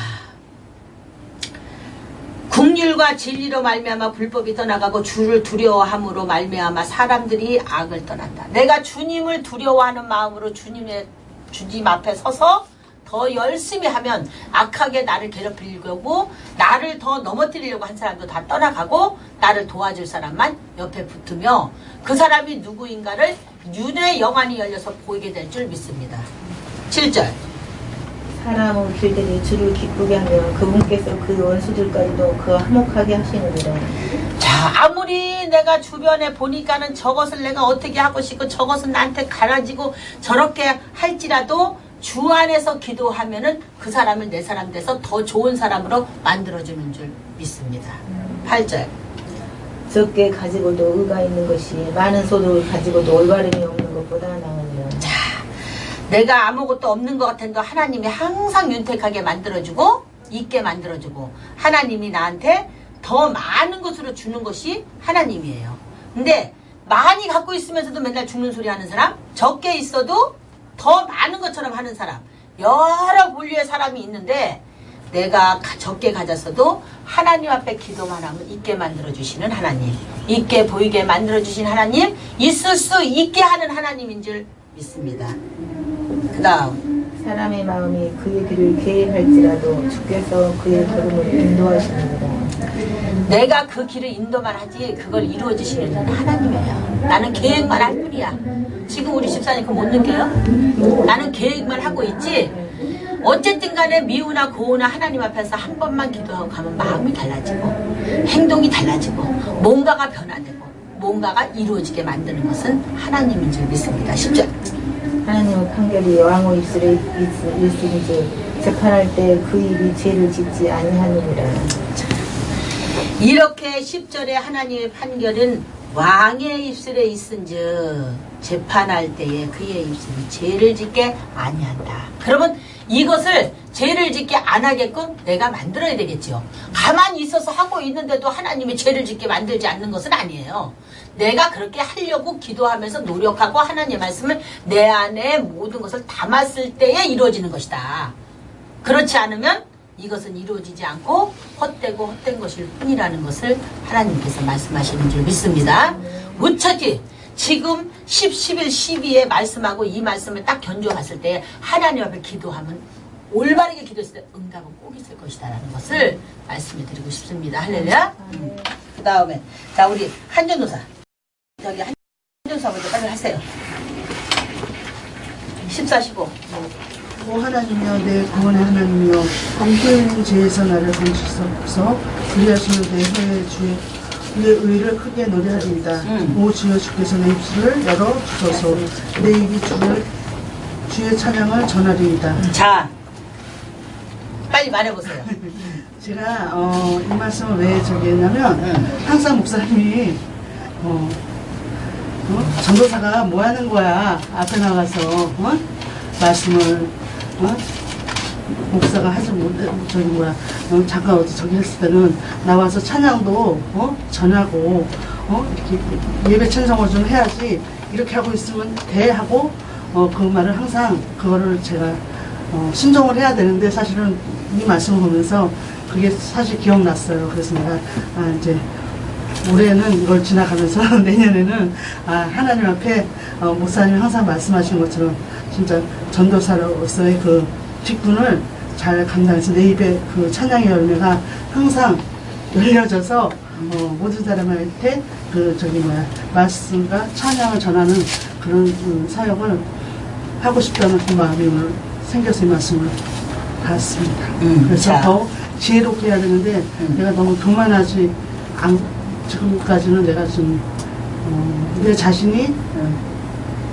Speaker 1: 긍휼과 진리로 말미암아 불법이 떠나가고 주를 두려워함으로 말미암아 사람들이 악을 떠난다. 내가 주님을 두려워하는 마음으로 주님 앞에 서서 더 열심히 하면 악하게 나를 괴롭히려고 나를 더 넘어뜨리려고 한 사람도 다 떠나가고 나를 도와줄 사람만 옆에 붙으며 그 사람이 누구인가를 윤의 영안이 열려서 보이게 될 줄 믿습니다. 7절.
Speaker 5: 사람은 길들이 주를 기쁘게 하면 그분께서 그 원수들까지도 그 화목하게 하시느니라.
Speaker 1: 자, 아무리 내가 주변에 보니까는 저것을 내가 어떻게 하고 싶고 저것은 나한테 갈라지고 저렇게 할지라도 주 안에서 기도하면은 그 사람을 내 사람 돼서 더 좋은 사람으로 만들어주는 줄 믿습니다. 8절.
Speaker 5: 적게 가지고도 의가 있는 것이 많은 소득을 가지고도 올바름이 없는 것보다 나으니라.
Speaker 1: 자, 내가 아무것도 없는 것 같은데 하나님이 항상 윤택하게 만들어주고 있게 만들어주고 하나님이 나한테 더 많은 것으로 주는 것이 하나님이에요. 근데 많이 갖고 있으면서도 맨날 죽는 소리 하는 사람, 적게 있어도 더 많은 것처럼 하는 사람, 여러 분류의 사람이 있는데 내가 적게 가졌어도 하나님 앞에 기도만 하면 있게 만들어주시는 하나님, 있게 보이게 만들어주신 하나님, 있을 수 있게 하는 하나님인 줄 믿습니다. 그 다음
Speaker 5: 사람의 마음이 그의 길을 계획할지라도 주께서 그의 걸음을 인도하시느니라.
Speaker 1: 내가 그 길을 인도만 하지 그걸 이루어주시는 하나님이에요. 나는 계획만 할 뿐이야. 지금 우리 집사님 그거 못 느껴요? 나는 계획만 하고 있지. 어쨌든 간에 미우나 고우나 하나님 앞에서 한 번만 기도하고 가면 마음이 달라지고 행동이 달라지고 뭔가가 변화되고 뭔가가 이루어지게 만드는 것은 하나님인 줄 믿습니다. 10절.
Speaker 5: 하나님의 판결이 왕의 입술에 있으니 재판할 때 그 입이 죄를 짓지 아니하느니라.
Speaker 1: 이렇게 10절에 하나님의 판결은 왕의 입술에 있은즉 재판할 때에 그의 입술이 죄를 짓게 아니한다. 그러면 이것을 죄를 짓게 안 하게끔 내가 만들어야 되겠죠. 가만히 있어서 하고 있는데도 하나님이 죄를 짓게 만들지 않는 것은 아니에요. 내가 그렇게 하려고 기도하면서 노력하고 하나님의 말씀을 내 안에 모든 것을 담았을 때에 이루어지는 것이다. 그렇지 않으면 이것은 이루어지지 않고 헛된 것일 뿐이라는 것을 하나님께서 말씀하시는 줄 믿습니다. 무척이 지금 10, 11, 12에 말씀하고 이 말씀을 딱 견주어봤을 때 하나님 앞에 기도하면 올바르게 기도했을 때 응답은 꼭 있을 것이다 라는 것을 말씀해 드리고 싶습니다. 할렐루야. 그 다음에 자 우리 한전도사 저기 한전도사 먼저 빨리 하세요. 14, 15
Speaker 6: 오 하나님이여 내 구원의 하나님이여 피흘린 죄에서 나를 건지소서 그리하시는 내 혀의 주의 의를 크게 노래하리이다. 오 주여 주께서 내 입술을 열어 주소서 내 입이 주의 찬양을 전하리이다.
Speaker 1: 자, 빨리 말해보세요.
Speaker 6: 제가 이 말씀을 왜 저기 했냐면 항상 목사님이 전도사가 뭐 하는 거야 앞에 나가서 말씀을 목사가 하지 못해 저기 뭐야 잠깐 어디 저기 했을 때는 나와서 찬양도 전하고 이렇게 예배 찬송을 좀 해야지 이렇게 하고 있으면 돼 하고 그 말을 항상 그거를 제가 순종을 해야 되는데 사실은 이 말씀을 보면서 그게 사실 기억났어요. 그래서 내가 이제 올해는 이걸 지나가면서 내년에는 하나님 앞에 목사님이 항상 말씀하신 것처럼 진짜 전도사로서의 그 직분을 잘 감당해서 내 입에 그 찬양의 열매가 항상 열려져서 모든 사람한테 그 저기 뭐야 말씀과 찬양을 전하는 그런 사역을 하고 싶다는 그 마음이 오늘 생겨서 이 말씀을 받았습니다. 그래서
Speaker 1: 자.
Speaker 6: 더 지혜롭게 해야 되는데 내가 너무 교만하지 지금까지는 내가 좀 내 자신이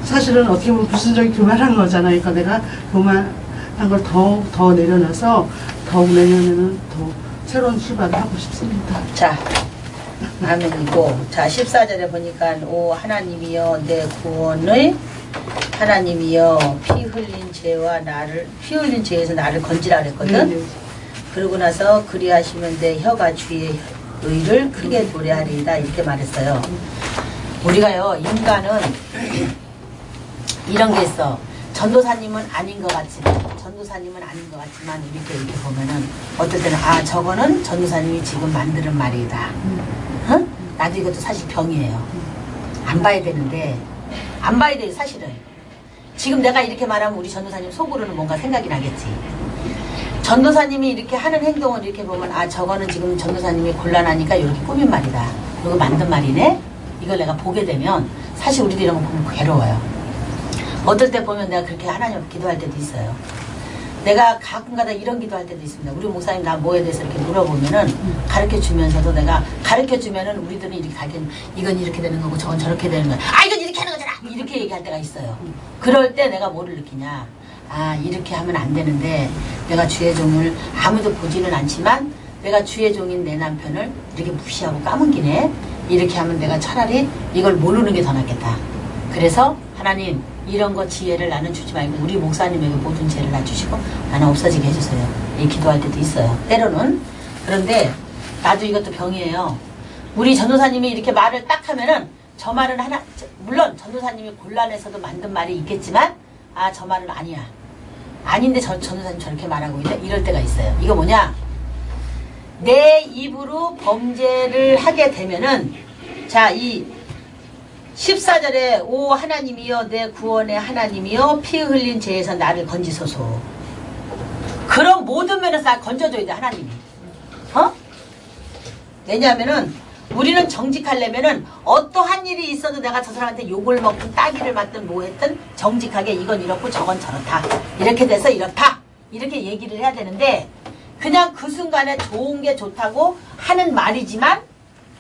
Speaker 6: 사실은 어떻게 보면 불순종이 교만한 거잖아요. 그러니까 내가 교만한 걸 더 내려놔서 더욱 내년에는 더 새로운 출발을 하고 싶습니다.
Speaker 1: 자, 아멘이고. 자, 14절에 보니까 오 하나님이여 내 구원의 하나님이여 피 흘린 죄에서 나를 건지라 그랬거든.
Speaker 6: 네, 네.
Speaker 1: 그러고 나서 그리하시면 내 혀가 주의 의를 크게 노래하리이다 이렇게 말했어요. 우리가요 인간은 이런 게 있어. 전도사님은 아닌 것 같지만 이렇게 보면은 어떨 때는 저거는 전도사님이 지금 만드는 말이다. 응? 나도 이것도 사실 병이에요. 안 봐야 되는데 안 봐야 돼요. 사실은 지금 내가 이렇게 말하면 우리 전도사님 속으로는 뭔가 생각이 나겠지. 전도사님이 이렇게 하는 행동을 이렇게 보면 저거는 지금 전도사님이 곤란하니까 이렇게 꾸민 말이다. 이거 만든 말이네. 이걸 내가 보게 되면 사실 우리도 이런 거 보면 괴로워요. 어떨 때 보면 내가 그렇게 하나님 앞에 기도할 때도 있어요. 내가 가끔가다 이런 기도할 때도 있습니다. 우리 목사님 나 뭐에 대해서 이렇게 물어보면은 가르쳐 주면서도 내가 가르쳐 주면은 우리들은 이렇게 가르쳐 이건 이렇게 되는 거고 저건 저렇게 되는 거야. 이건 이렇게 하는 거잖아. 이렇게 얘기할 때가 있어요. 그럴 때 내가 뭐를 느끼냐. 이렇게 하면 안 되는데 내가 주의 종을 아무도 보지는 않지만 내가 주의 종인 내 남편을 이렇게 무시하고 까먹기네. 이렇게 하면 내가 차라리 이걸 모르는 게 더 낫겠다. 그래서 하나님 이런 거 지혜를 나는 주지 말고 우리 목사님에게 모든 지혜를 다 주시고 나는 없어지게 해주세요. 이 기도할 때도 있어요. 때로는. 그런데 나도 이것도 병이에요. 우리 전도사님이 이렇게 말을 딱 하면은 저 말은 물론 전도사님이 곤란해서도 만든 말이 있겠지만 저 말은 아니야. 아닌데 전도사님 저렇게 말하고 있다. 이럴 때가 있어요. 이거 뭐냐? 내 입으로 범죄를 하게 되면은 자, 이 14절에 오 하나님이여 내 구원의 하나님이여 피 흘린 죄에서 나를 건지소서. 그런 모든 면에서 나 건져줘야 돼 하나님이. 왜냐하면은 우리는 정직하려면은 어떠한 일이 있어도 내가 저 사람한테 욕을 먹든 따기를 맞든 뭐 했든 정직하게 이건 이렇고 저건 저렇다. 이렇게 돼서 이렇다. 이렇게 얘기를 해야 되는데 그냥 그 순간에 좋은 게 좋다고 하는 말이지만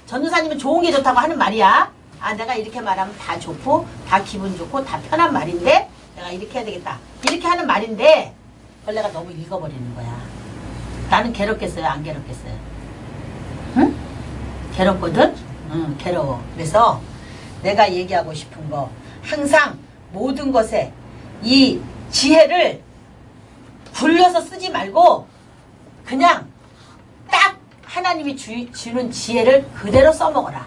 Speaker 1: 전도사님은 좋은 게 좋다고 하는 말이야. 내가 이렇게 말하면 다 좋고 다 기분 좋고 다 편한 말인데 내가 이렇게 해야 되겠다. 이렇게 하는 말인데 그걸 내가 너무 읽어버리는 거야. 나는 괴롭겠어요? 안 괴롭겠어요? 응? 괴롭거든? 응, 괴로워. 그래서 내가 얘기하고 싶은 거 항상 모든 것에 이 지혜를 굴려서 쓰지 말고 그냥 딱 하나님이 주는 지혜를 그대로 써먹어라.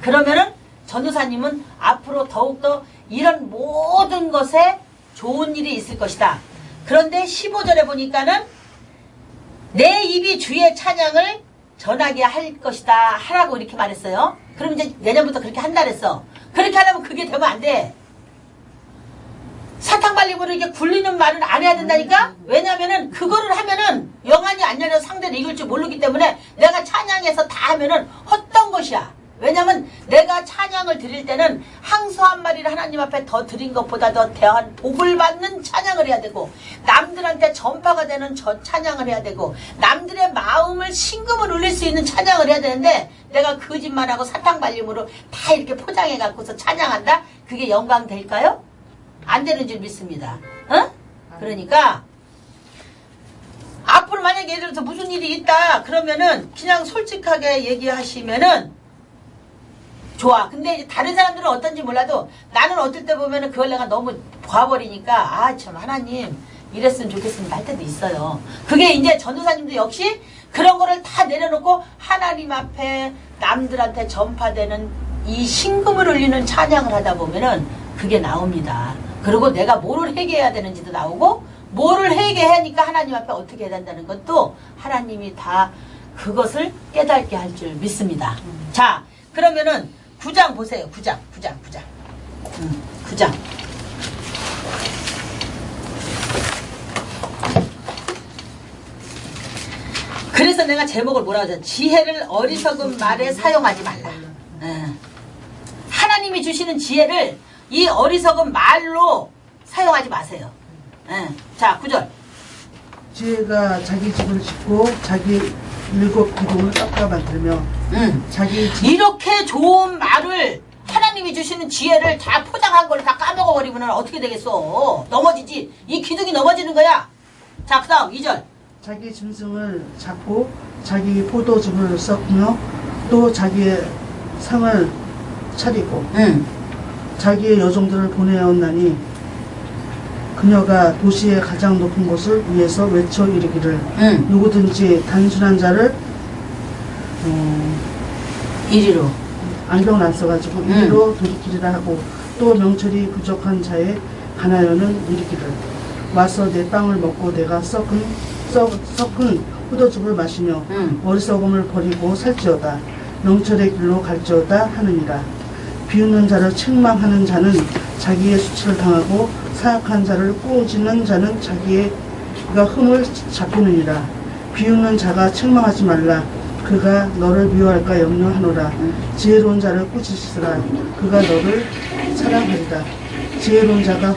Speaker 1: 그러면은 전도사님은 앞으로 더욱더 이런 모든 것에 좋은 일이 있을 것이다. 그런데 15절에 보니까는 내 입이 주의 찬양을 전하게 할 것이다 하라고 이렇게 말했어요. 그럼 이제 내년부터 그렇게 한다 그랬어. 그렇게 하려면 그게 되면 안 돼. 사탕발림으로 이렇게 굴리는 말은 안 해야 된다니까? 왜냐면은 그거를 하면은 영안이 안 열려서 상대를 이길 줄 모르기 때문에 내가 찬양해서 다 하면은 헛된 것이야. 왜냐면 내가 찬양을 드릴 때는 항소 한 마리를 하나님 앞에 더 드린 것보다 더 대한 복을 받는 찬양을 해야 되고, 남들한테 전파가 되는 저 찬양을 해야 되고, 남들의 마음을 심금을 울릴 수 있는 찬양을 해야 되는데, 내가 거짓말하고 사탕발림으로 다 이렇게 포장해 갖고서 찬양한다? 그게 영광 될까요? 안 되는 줄 믿습니다. 그러니까 앞으로 만약에 예를 들어서 무슨 일이 있다 그러면은 그냥 솔직하게 얘기하시면은 좋아. 근데 이제 다른 사람들은 어떤지 몰라도 나는 어떨 때 보면은 그걸 내가 너무 봐버리니까 아 참 하나님 이랬으면 좋겠습니다 할 때도 있어요. 그게 이제 전도사님도 역시 그런 거를 다 내려놓고 하나님 앞에 남들한테 전파되는 이 신금을 울리는 찬양을 하다 보면은 그게 나옵니다. 그리고 내가 뭐를 회개해야 되는지도 나오고, 뭐를 회개하니까 하나님 앞에 어떻게 해야 된다는 것도 하나님이 다 그것을 깨닫게 할 줄 믿습니다. 자, 그러면은 9장 보세요. 9장. 9장. 그래서 내가 제목을 뭐라고 하죠? 지혜를 어리석은 말에 사용하지 말라. 하나님이 주시는 지혜를 이 어리석은 말로 사용하지 마세요. 자, 9절.
Speaker 6: 지혜가 자기 집을 짓고 자기 7 기둥을 깎아 만들며 자기 집
Speaker 1: 이렇게 좋은 말을 하나님이 주시는 지혜를 다 포장한 걸 다 까먹어버리면 어떻게 되겠어? 넘어지지. 이 기둥이 넘어지는 거야. 자, 그 다음 2절.
Speaker 6: 자기 짐승을 잡고 자기 포도즙을 섞으며 또 자기의 상을 차리고 자기의 여종들을 보내었나니 그녀가 도시의 가장 높은 곳을 위해서 외쳐 이르기를 누구든지 단순한 자를
Speaker 1: 이리로
Speaker 6: 안경 안 써가지고 이리로 돌이키리라 하고, 또 명철이 부족한 자의 가나요는 이르기를 와서 내 빵을 먹고 내가 섞은 포도즙을 마시며 어리석음을 버리고 살지어다. 명철의 길로 갈지어다 하느니라. 비웃는 자를 책망하는 자는 자기의 수치를 당하고 사악한 자를 꾸짖는 자는 자기가 흠을 잡히느니라. 비웃는 자가 책망하지 말라. 그가 너를 미워할까 염려하노라. 지혜로운 자를 꾸짖으라. 그가 너를 사랑하리라. 지혜로운 자가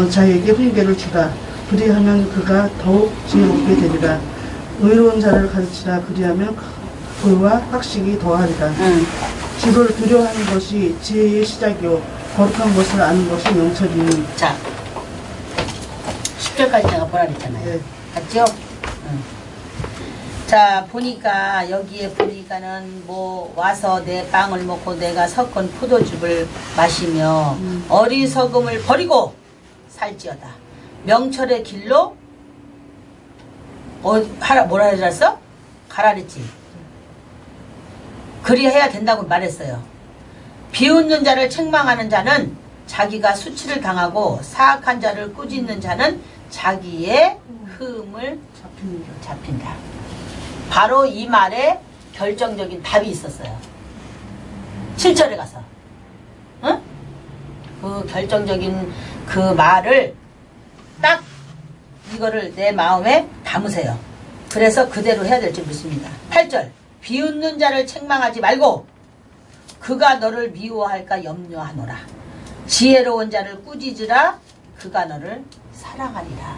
Speaker 6: 자에게 훈계를 주라. 그리하면 그가 더욱 지혜롭게 되리라. 의로운 자를 가르치라. 그리하면 그와 학식이 더하리라. 주를 두려워하는 것이 지혜의 시작이요 거룩한 것을 아는 것이 명철이니.
Speaker 1: 자, 10절까지 내가 보라 그랬잖아요.
Speaker 6: 네.
Speaker 1: 맞죠? 자, 보니까 여기에 보니까는 뭐 와서 내 빵을 먹고 내가 섞은 포도즙을 마시며 어리석음을 버리고 살지어다. 명철의 길로 뭐라 그랬어? 가라 그랬지. 그리해야 된다고 말했어요. 비웃는 자를 책망하는 자는 자기가 수치를 당하고 사악한 자를 꾸짖는 자는 자기의 흠을 잡힌다. 바로 이 말에 결정적인 답이 있었어요. 7절에 가서. 응? 그 결정적인 그 말을 딱 이거를 내 마음에 담으세요. 그래서 그대로 해야 될 줄 믿습니다. 8절. 비웃는 자를 책망하지 말고 그가 너를 미워할까 염려하노라. 지혜로운 자를 꾸짖으라. 그가 너를 사랑하리라.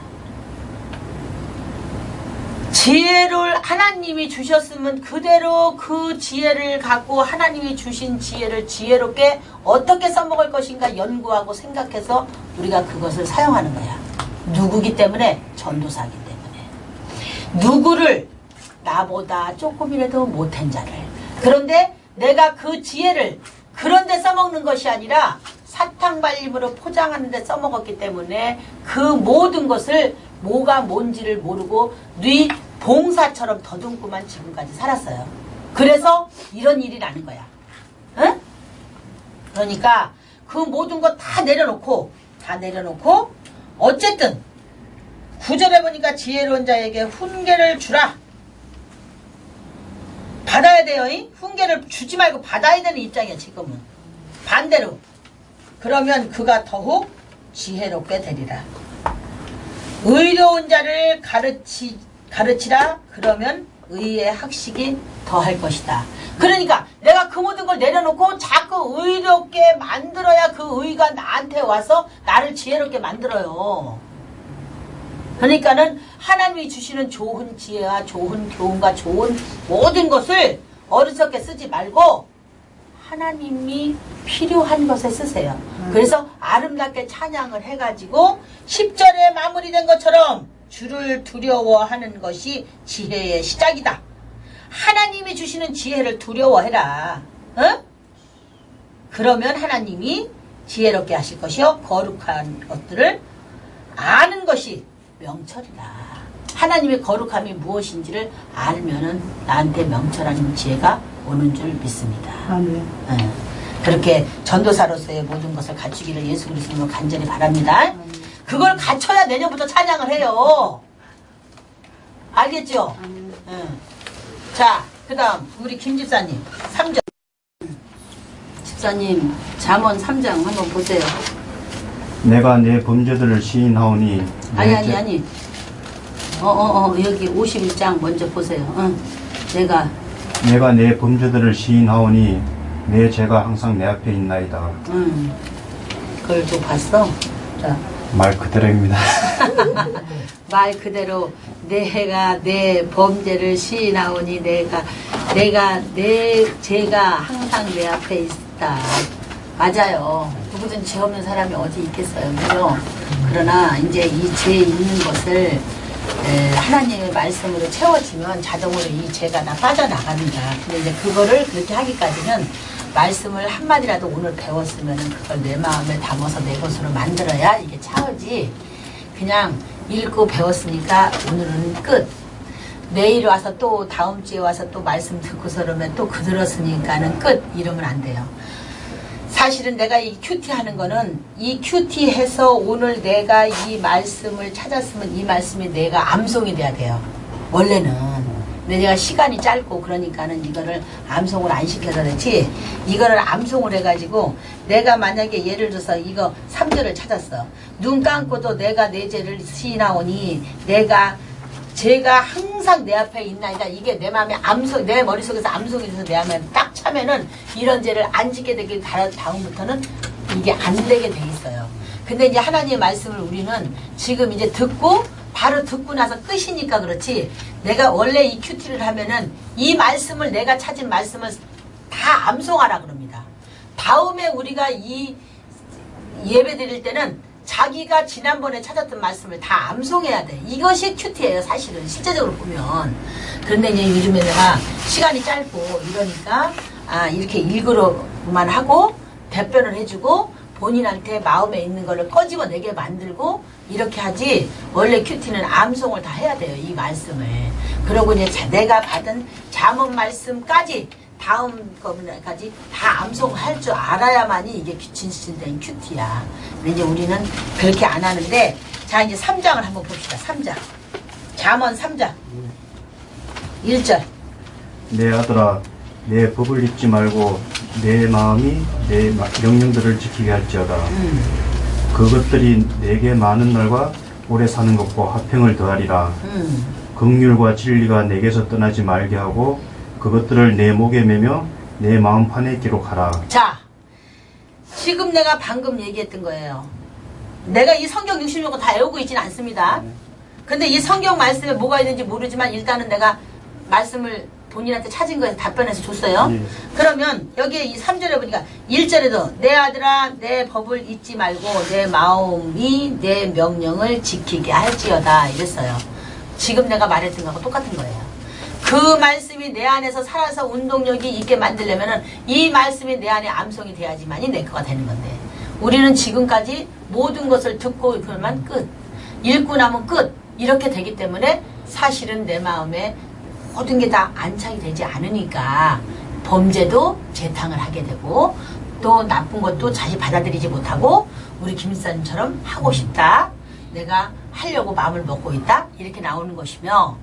Speaker 1: 지혜를 하나님이 주셨으면 그대로 그 지혜를 갖고 하나님이 주신 지혜를 지혜롭게 어떻게 써먹을 것인가 연구하고 생각해서 우리가 그것을 사용하는 거야. 누구기 때문에? 전도사기 때문에. 누구를 나보다 조금이라도 못한 자를. 그런데 내가 그 지혜를 그런데 써먹는 것이 아니라 사탕발림으로 포장하는 데 써먹었기 때문에 그 모든 것을 뭐가 뭔지를 모르고 네 봉사처럼 더듬고만 지금까지 살았어요. 그래서 이런 일이 나는 거야. 응? 그러니까 그 모든 거 다 내려놓고 어쨌든 9절에 보니까 지혜로운 자에게 훈계를 주라. 받아야 돼요. 훈계를 주지 말고 받아야 되는 입장이야 지금은. 반대로. 그러면 그가 더욱 지혜롭게 되리라. 의로운 자를 가르치라. 그러면 의의 학식이 더할 것이다. 그러니까 내가 그 모든 걸 내려놓고 자꾸 의롭게 만들어야 그 의가 나한테 와서 나를 지혜롭게 만들어요. 그러니까는 하나님이 주시는 좋은 지혜와 좋은 교훈과 좋은 모든 것을 어리석게 쓰지 말고 하나님이 필요한 것에 쓰세요. 그래서 아름답게 찬양을 해가지고 10절에 마무리된 것처럼 주를 두려워하는 것이 지혜의 시작이다. 하나님이 주시는 지혜를 두려워해라. 어? 그러면 하나님이 지혜롭게 하실 것이요 거룩한 것들을 아는 것이 명철이다. 하나님의 거룩함이 무엇인지를 알면은 나한테 명철한 지혜가 오는 줄 믿습니다.
Speaker 6: 아멘.
Speaker 1: 예. 그렇게 전도사로서의 모든 것을 갖추기를 예수 그리스도로 간절히 바랍니다. 그걸 갖춰야 내년부터 찬양을 해요. 알겠죠? 예. 자, 그 다음 우리 김 집사님 3절. 집사님 잠언 3장 한번 보세요.
Speaker 7: 내가 내 범죄들을 시인하오니
Speaker 1: 아니 여기 51장 먼저 보세요.
Speaker 7: 내가 내 범죄들을 시인하오니 내 죄가 항상 내 앞에 있나이다.
Speaker 1: 그걸 또 봤어? 자,
Speaker 7: 말 그대로입니다.
Speaker 1: 말 그대로 내가 내 범죄를 시인하오니 내가 내 죄가 항상 내 앞에 있다. 맞아요. 누구든 죄 없는 사람이 어디 있겠어요. 그죠? 그러나 이제 이 죄 있는 것을 하나님의 말씀으로 채워지면 자동으로 이 죄가 다 빠져나갑니다. 근데 이제 그거를 그렇게 하기까지는 말씀을 한마디라도 오늘 배웠으면 그걸 내 마음에 담아서 내 것으로 만들어야 이게 차오지. 그냥 읽고 배웠으니까 오늘은 끝. 내일 와서 또 다음 주에 와서 또 말씀 듣고서 그러면 또 그 들었으니까는 끝. 이러면 안 돼요. 사실은 내가 이 큐티 하는 거는 이 큐티 해서 오늘 내가 이 말씀을 찾았으면 이 말씀이 내가 암송이 돼야 돼요. 원래는. 근데 내가 시간이 짧고 그러니까는 이거를 암송을 안 시켜서 그렇지 이거를 암송을 해가지고 내가 만약에 예를 들어서 이거 3절을 찾았어. 눈 감고도 내가 내 죄를 시인하오니 내가 죄가 항상 내 앞에 있나이다. 이게 내 마음에 암송, 내 머릿속에서 암송이 돼서 내 마음에 딱 차면은 이런 죄를 안 짓게 되길 다음부터는 이게 안 되게 돼 있어요. 근데 이제 하나님의 말씀을 우리는 지금 이제 듣고 바로 듣고 나서 끝이니까 그렇지 내가 원래 이 큐티를 하면은 이 말씀을 내가 찾은 말씀을 다 암송하라 그럽니다. 다음에 우리가 이 예배 드릴 때는 자기가 지난번에 찾았던 말씀을 다 암송해야 돼. 이것이 큐티예요, 사실은. 실제적으로 보면. 그런데 이제 요즘에 내가 시간이 짧고 이러니까, 이렇게 읽으로만 하고, 답변을 해주고, 본인한테 마음에 있는 거를 꺼집어내게 만들고, 이렇게 하지, 원래 큐티는 암송을 다 해야 돼요, 이 말씀을. 그러고 이제 내가 받은 잠언 말씀까지, 다음 거까지 다 암송할 줄 알아야만이 이게 진실된 큐티야. 근데 이제 우리는 그렇게 안 하는데, 자, 이제 3장을 한번 봅시다. 3장. 잠언 3장. 1절.
Speaker 7: 내 아들아 내 법을 잊지 말고 내 마음이 내 명령들을 지키게 할지어다. 그것들이 내게 많은 날과 오래 사는 것과 화평을 더하리라. 긍휼과 진리가 내게서 떠나지 말게 하고 그것들을 내 목에 매며 내 마음판에 기록하라.
Speaker 1: 자, 지금 내가 방금 얘기했던 거예요. 내가 이 성경 66권 다 외우고 있지는 않습니다. 근데 이 성경 말씀에 뭐가 있는지 모르지만 일단은 내가 말씀을 본인한테 찾은 거에서 답변해서 줬어요.
Speaker 7: 예.
Speaker 1: 그러면 여기에 이 3절에 보니까 1절에도 내 아들아 내 법을 잊지 말고 내 마음이 내 명령을 지키게 할지어다 이랬어요. 지금 내가 말했던 거하고 똑같은 거예요. 그 말씀이 내 안에서 살아서 운동력이 있게 만들려면은 이 말씀이 내 안에 암송이 돼야지만이 내 거가 되는 건데 우리는 지금까지 모든 것을 듣고 그러면 끝, 읽고 나면 끝 이렇게 되기 때문에 사실은 내 마음에 모든 게 다 안착이 되지 않으니까 범죄도 재탕을 하게 되고 또 나쁜 것도 자기 받아들이지 못하고 우리 김집사님처럼 하고 싶다, 내가 하려고 마음을 먹고 있다 이렇게 나오는 것이며,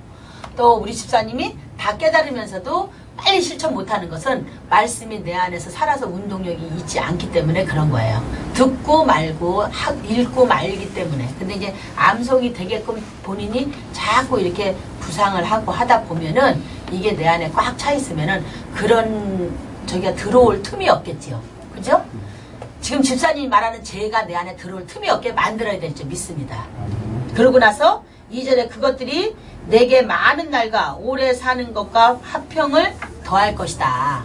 Speaker 1: 또 우리 집사님이 다 깨달으면서도 빨리 실천 못하는 것은 말씀이 내 안에서 살아서 운동력이 있지 않기 때문에 그런 거예요. 듣고 말고 읽고 말기 때문에. 근데 이제 암송이 되게끔 본인이 자꾸 이렇게 구상을 하고 하다 보면은 이게 내 안에 꽉 차 있으면은 그런 저기가 들어올 틈이 없겠지요. 그죠? 지금 집사님이 말하는 죄가 내 안에 들어올 틈이 없게 만들어야 될 줄 믿습니다. 그러고 나서 2절에 그것들이 내게 많은 날과 오래 사는 것과 화평을 더할 것이다.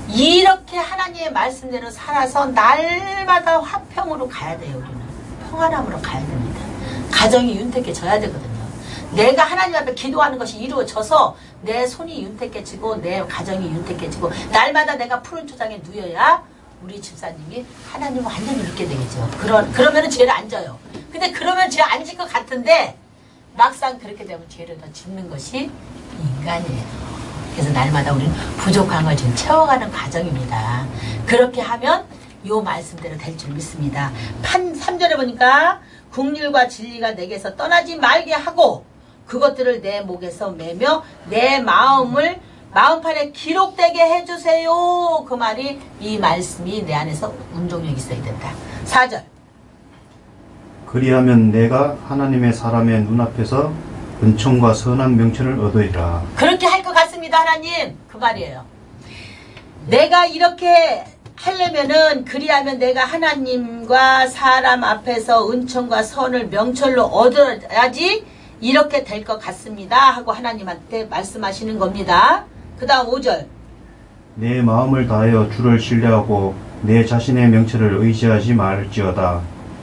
Speaker 1: 이렇게 하나님의 말씀대로 살아서 날마다 화평으로 가야 돼요. 우리는 평안함으로 가야 됩니다. 가정이 윤택해져야 되거든요. 내가 하나님 앞에 기도하는 것이 이루어져서 내 손이 윤택해지고 내 가정이 윤택해지고 날마다 내가 푸른 초장에 누여야 우리 집사님이 하나님을 완전히 믿게 되겠죠. 그러면은 죄를 안 져요. 근데 그러면 죄 안 질 것 같은데 막상 그렇게 되면 죄를 더 짓는 것이 인간이에요. 그래서 날마다 우리는 부족한 걸 지금 채워가는 과정입니다. 그렇게 하면 요 말씀대로 될 줄 믿습니다. 3절에 보니까 국률과 진리가 내게서 떠나지 말게 하고 그것들을 내 목에서 매며 내 마음판에 기록되게 해주세요. 그 말이 이 말씀이 내 안에서 운동력이 있어야 된다. 4절.
Speaker 7: 그리하면 내가 하나님의 사람의 눈앞에서 은총과 선한 명철을 얻으리라.
Speaker 1: 그렇게 할 것 같습니다. 하나님. 그 말이에요. 내가 이렇게 하려면은 그리하면 내가 하나님과 사람 앞에서 은총과 선을 명철로 얻어야지 이렇게 될 것 같습니다 하고 하나님한테 말씀하시는 겁니다. 그 다음 5절.
Speaker 7: 내 마음을 다하여 주를 신뢰하고 내 자신의 명철을 의지하지 말지어다.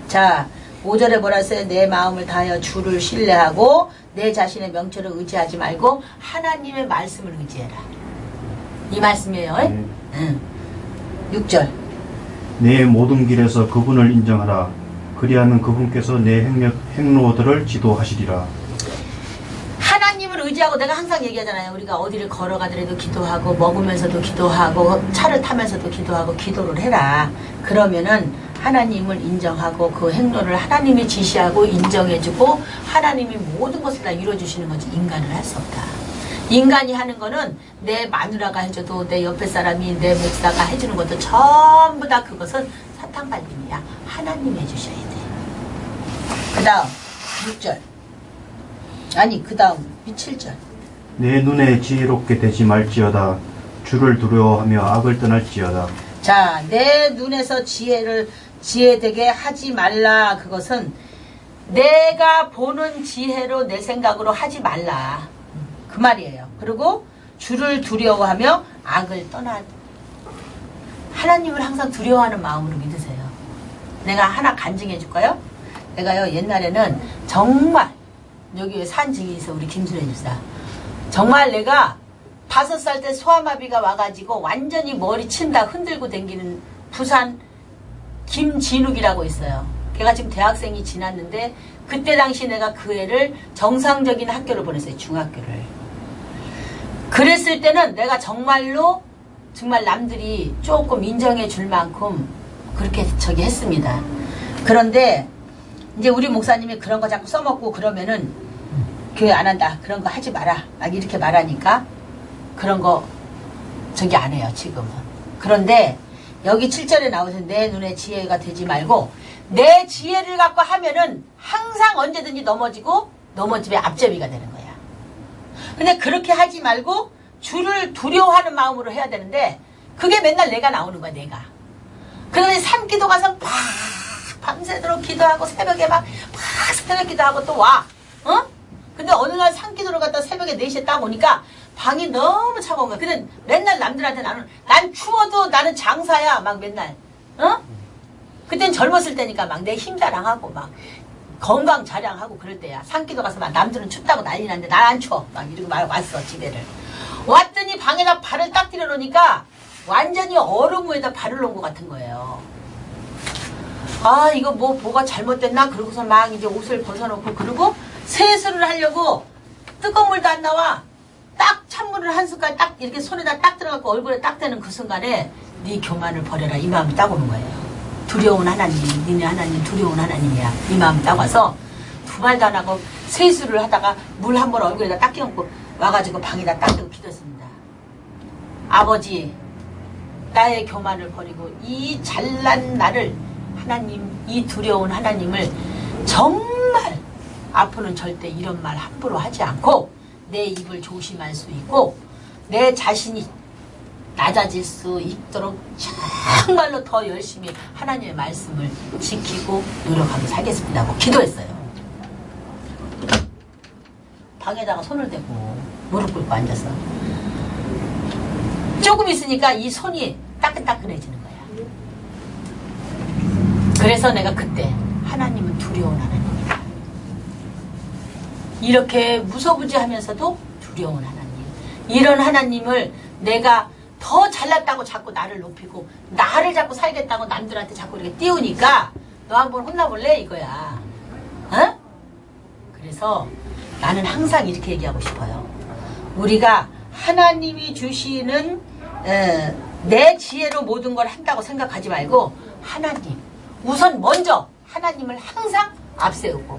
Speaker 1: 자 5절에 뭐라 했어요? 내 마음을 다하여 주를 신뢰하고 내 자신의 명철을 의지하지 말고 하나님의 말씀을 의지해라. 이 말씀이에요. 응. 6절.
Speaker 7: 내 모든 길에서 그분을 인정하라. 그리하면 그분께서 내 행로들을 지도하시리라.
Speaker 1: 하나님을 의지하고 내가 항상 얘기하잖아요. 우리가 어디를 걸어가더라도 기도하고 먹으면서도 기도하고 차를 타면서도 기도하고 기도를 해라. 그러면은 하나님을 인정하고 그 행로를 하나님이 지시하고 인정해주고 하나님이 모든 것을 다 이루어주시는 거지 인간은 할 수 없다. 인간이 하는 거는 내 마누라가 해줘도 내 옆에 사람이 내 목사가 해주는 것도 전부 다 그것은 사탕 발림이야. 하나님 해주셔야 돼. 그 다음 6절. 아니 그 다음 7절.
Speaker 7: 내 눈에 지혜롭게 되지 말지어다. 주를 두려워하며 악을 떠날지어다.
Speaker 1: 자, 내 눈에서 지혜되게 하지 말라. 그것은 내가 보는 지혜로 내 생각으로 하지 말라. 그 말이에요. 그리고 주를 두려워하며 악을 떠나. 하나님을 항상 두려워하는 마음으로 믿으세요. 내가 하나 간증해 줄까요? 내가요 옛날에는 정말 여기 산 증이 있어 우리 김순애 집사. 정말 내가 5살 때 소아마비가 와가지고 완전히 머리 친다 흔들고 댕기는 부산 김진욱이라고 있어요. 걔가 지금 대학생이 지났는데 그때 당시 내가 그 애를 정상적인 학교를 보냈어요. 중학교를. 그랬을 때는 내가 정말로 정말 남들이 조금 인정해 줄 만큼 그렇게 저기 했습니다. 그런데 이제 우리 목사님이 그런 거 자꾸 써먹고 그러면은 교회 안 한다. 그런 거 하지 마라. 막 이렇게 말하니까 그런 거 저기 안 해요. 지금은. 그런데 여기 7절에 나오셔서 내 눈에 지혜가 되지 말고 내 지혜를 갖고 하면은 항상 언제든지 넘어지고 넘어집에 앞제비가 되는 거야. 근데 그렇게 하지 말고 주를 두려워하는 마음으로 해야 되는데 그게 맨날 내가 나오는 거야. 내가. 그러면 산기도 가서 막 밤새도록 기도하고 새벽에 막 새벽 기도하고 또 와. 어? 근데 어느 날 산기도를 갔다 새벽에 4시에 딱 오니까 방이 너무 차가운 거야. 근데 맨날 남들한테 난 추워도 나는 장사야. 막 맨날. 어? 그땐 젊었을 때니까 막 내 힘 자랑하고 막 건강 자랑하고 그럴 때야. 산기도 가서 막 남들은 춥다고 난리 났는데 난 안 추워. 막 이러고 말 왔어 집에를. 왔더니 방에다 발을 딱 들여 놓으니까 완전히 얼음 위에다 발을 놓은 것 같은 거예요. 아 이거 뭐가 잘못됐나? 그러고서 막 이제 옷을 벗어놓고 그러고 세수를 하려고 뜨거운 물도 안 나와. 딱 찬물을 한 숟갈 딱 이렇게 손에다 딱 들어가고 얼굴에 딱 대는 그 순간에 네 교만을 버려라. 이 마음이 딱 오는 거예요. 두려운 하나님, 니네 하나님 두려운 하나님이야. 이 마음이 딱 와서 두 말도 안 하고 세수를 하다가 물 한 번 얼굴에다 딱 끼얹고 와가지고 방에다 딱 대고 기도했습니다. 아버지 나의 교만을 버리고 이 잘난 나를 하나님 이 두려운 하나님을 정말 앞으로는 절대 이런 말 함부로 하지 않고 내 입을 조심할 수 있고 내 자신이 낮아질 수 있도록 정말로 더 열심히 하나님의 말씀을 지키고 노력하며 살겠습니다 하고 기도했어요. 방에다가 손을 대고 무릎 꿇고 앉았어. 조금 있으니까 이 손이 따끈따끈해지는 거야. 그래서 내가 그때 하나님은 두려운 하나님이다. 이렇게 무서부지하면서도 두려운 하나님. 이런 하나님을 내가 더 잘났다고 자꾸 나를 높이고 나를 자꾸 살겠다고 남들한테 자꾸 이렇게 띄우니까 너 한번 혼나볼래 이거야. 어? 그래서 나는 항상 이렇게 얘기하고 싶어요. 우리가 하나님이 주시는 내 지혜로 모든 걸 한다고 생각하지 말고 하나님 우선 먼저 하나님을 항상 앞세우고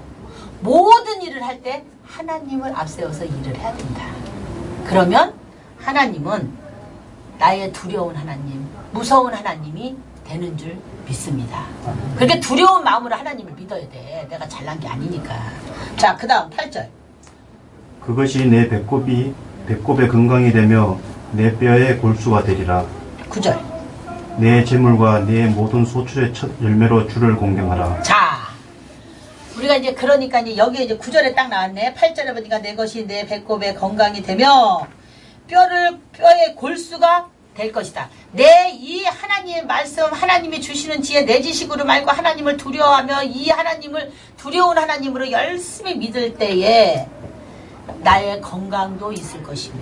Speaker 1: 모든 일을 할 때 하나님을 앞세워서 일을 해야 된다. 그러면 하나님은 나의 두려운 하나님, 무서운 하나님이 되는 줄 믿습니다. 그렇게 두려운 마음으로 하나님을 믿어야 돼. 내가 잘난 게 아니니까. 자, 그 다음 8절.
Speaker 7: 그것이 내 배꼽의 건강이 되며 내 뼈의 골수가 되리라.
Speaker 1: 9절.
Speaker 7: 내 재물과 내 모든 소출의 첫 열매로 주를 공경하라.
Speaker 1: 자, 우리가 이제 그러니까 이제 여기에 이제 9절에 딱 나왔네. 8절에 보니까 내 것이 내 배꼽의 건강이 되며 뼈의 골수가 될 것이다. 내 이 하나님의 말씀, 하나님이 주시는 지혜, 내 지식으로 말고 하나님을 두려워하며 이 하나님을 두려운 하나님으로 열심히 믿을 때에 나의 건강도 있을 것이며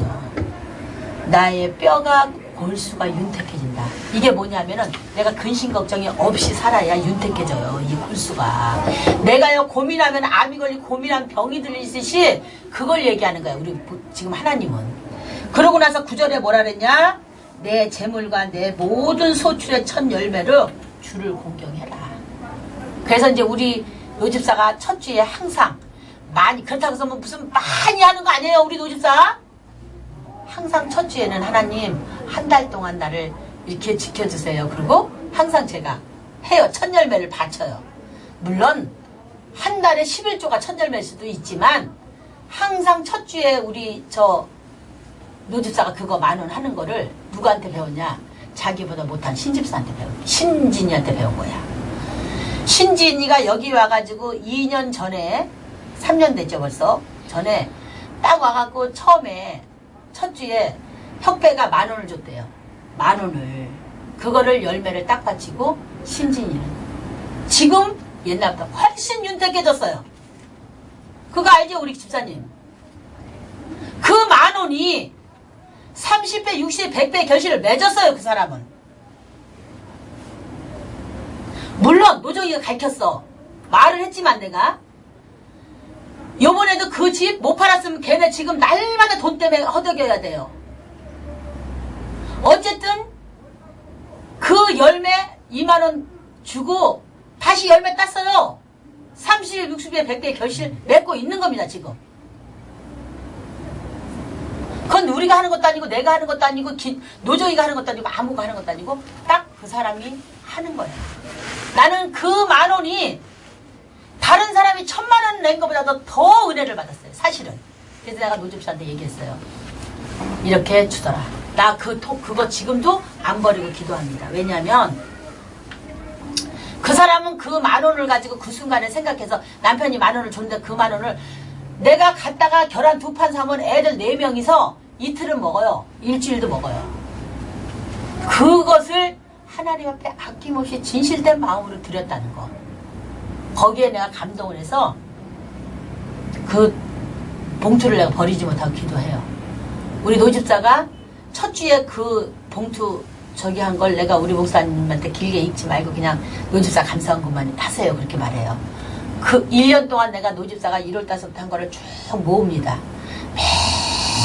Speaker 1: 나의 뼈가 골수가 윤택해진다. 이게 뭐냐면은 내가 근심 걱정이 없이 살아야 윤택해져요. 이 골수가. 내가요 고민하면 암이 걸리고 고민하면 병이 들리듯이 그걸 얘기하는 거야. 우리 지금 하나님은. 그러고 나서 9절에 뭐라 그랬냐? 내 재물과 내 모든 소출의 첫 열매로 주를 공경해라. 그래서 이제 우리 노집사가 첫 주에 항상 많이 그렇다고 해서 뭐 무슨 많이 하는 거 아니에요. 우리 노집사 항상 첫 주에는 하나님 한 달 동안 나를 이렇게 지켜주세요. 그리고 항상 제가 해요. 첫 열매를 바쳐요. 물론 한 달에 11조가 첫 열매일 수도 있지만 항상 첫 주에 우리 저 노집사가 그거 10,000원 하는 거를 누구한테 배웠냐? 자기보다 못한 신집사한테 배웠냐? 신진이한테 배운 거야. 신진이가 여기 와가지고 2년 전에 3년 됐죠 벌써. 전에 딱 와갖고 처음에 첫 주에 협회가 10,000원을 줬대요. 10,000원을. 그거를 열매를 딱 바치고 신진이는 지금 옛날보다 훨씬 윤택해졌어요. 그거 알죠 우리 집사님? 그 10,000원이 30배, 60배, 100배 결실을 맺었어요. 그 사람은. 물론 노정이가 가르쳤어. 말을 했지만 내가 요번에도 그 집 못 팔았으면 걔네 지금 날마다 돈 때문에 허덕여야 돼요. 어쨌든 그 열매 20,000원 주고 다시 열매 땄어요. 30배, 60배, 100배 결실 맺고 있는 겁니다. 지금. 그건 우리가 하는 것도 아니고 내가 하는 것도 아니고 노정이가 하는 것도 아니고 아무가 하는 것도 아니고 딱 그 사람이 하는 거예요. 나는 그 10,000원이 다른 사람이 1,000,000원 낸 것보다도 더 은혜를 받았어요. 사실은. 그래서 내가 노집사한테 얘기했어요. 이렇게 주더라. 나 그거 지금도 안 버리고 기도합니다. 왜냐하면 그 사람은 그 10,000원을 가지고 그 순간에 생각해서 남편이 10,000원을 줬는데 그 10,000원을 내가 갔다가 계란 2판 사면 애들 4명이서 이틀은 먹어요. 일주일도 먹어요. 그것을 하나님 앞에 아낌없이 진실된 마음으로 드렸다는 거. 거기에 내가 감동을 해서 그 봉투를 내가 버리지 못하고 기도해요. 우리 노집사가 첫 주에 그 봉투 저기 한 걸 내가 우리 목사님한테 길게 읽지 말고 그냥 노집사 감사한 것만 하세요. 그렇게 말해요. 그 1년 동안 내가 노집사가 1월 달서부터 한 거를 쭉 모읍니다.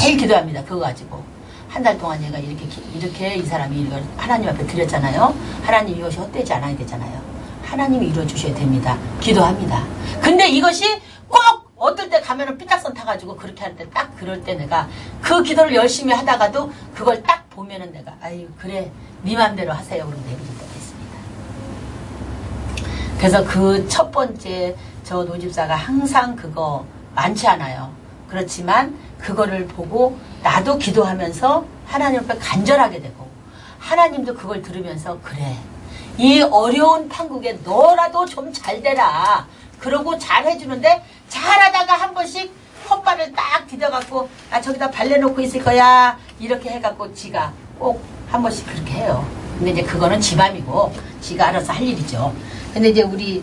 Speaker 1: 매일 기도합니다. 그거 가지고. 한 달 동안 얘가 이렇게 이 사람이 이걸 하나님 앞에 드렸잖아요. 하나님 이것이 헛되지 않아야 되잖아요. 하나님이 이루어주셔야 됩니다. 기도합니다. 근데 이것이 꼭 어떨 때 가면은 삐딱선 타가지고 그렇게 할 때 딱 그럴 때 내가 그 기도를 열심히 하다가도 그걸 딱 보면은 내가 아유 그래 네 맘대로 하세요. 그러고 내버릴 때가 있습니다. 그래서 그 첫 번째 저 노집사가 항상 그거 많지 않아요. 그렇지만 그거를 보고 나도 기도하면서 하나님 앞에 간절하게 되고 하나님도 그걸 들으면서 그래 이 어려운 판국에 너라도 좀 잘 되라 그러고 잘 해주는데 잘하다가 한 번씩 헛발을 딱 디뎌갖고 나 저기다 발려놓고 있을 거야 이렇게 해갖고 지가 꼭 한 번씩 그렇게 해요. 근데 이제 그거는 지 맘이고 지가 알아서 할 일이죠. 근데 이제 우리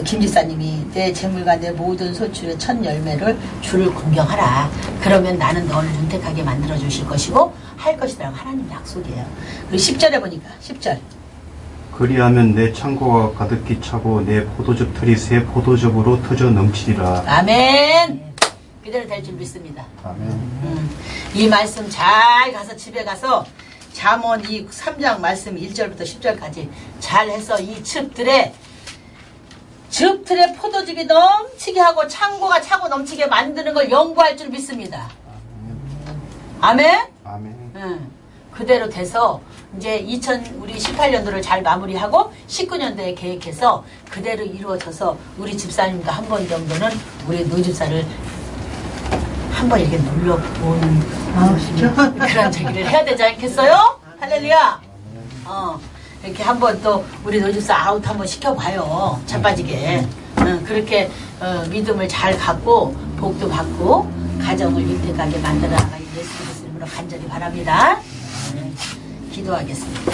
Speaker 1: 김 집사님이 내 재물과 내 모든 소출의 첫 열매를 주를 공경하라. 그러면 나는 너를 윤택하게 만들어 주실 것이고 할 것이라고 하나님 약속이에요. 그리고 10절에 보니까 10절
Speaker 7: 그리하면 내 창고가 가득히 차고 내 포도즙 틀이 새 포도즙으로 터져 넘치리라.
Speaker 1: 아멘. 그대로 될 줄 믿습니다.
Speaker 7: 아멘.
Speaker 1: 이 말씀 잘 가서 집에 가서 잠언 이 3장 말씀 1절부터 10절까지 잘 해서 이 즙들에 포도즙이 넘치게 하고 창고가 차고 넘치게 만드는 걸 연구할 줄 믿습니다. 아멘?
Speaker 7: 아멘.
Speaker 1: 그대로 돼서 이제 우리 18년도를 잘 마무리하고 19년도에 계획해서 그대로 이루어져서 우리 집사님과 한 번 정도는 우리 노집사를 한번 이렇게 눌러보는 그런 저기를 해야 되지 않겠어요? 할렐루야! 이렇게 한번 또 우리 노집사 아웃 한번 시켜봐요. 자빠지게. 그렇게 믿음을 잘 갖고 복도 받고 가정을 윤택하게 만들어 나가기 예수 그리스도 이름으로 간절히 바랍니다. 기도하겠습니다.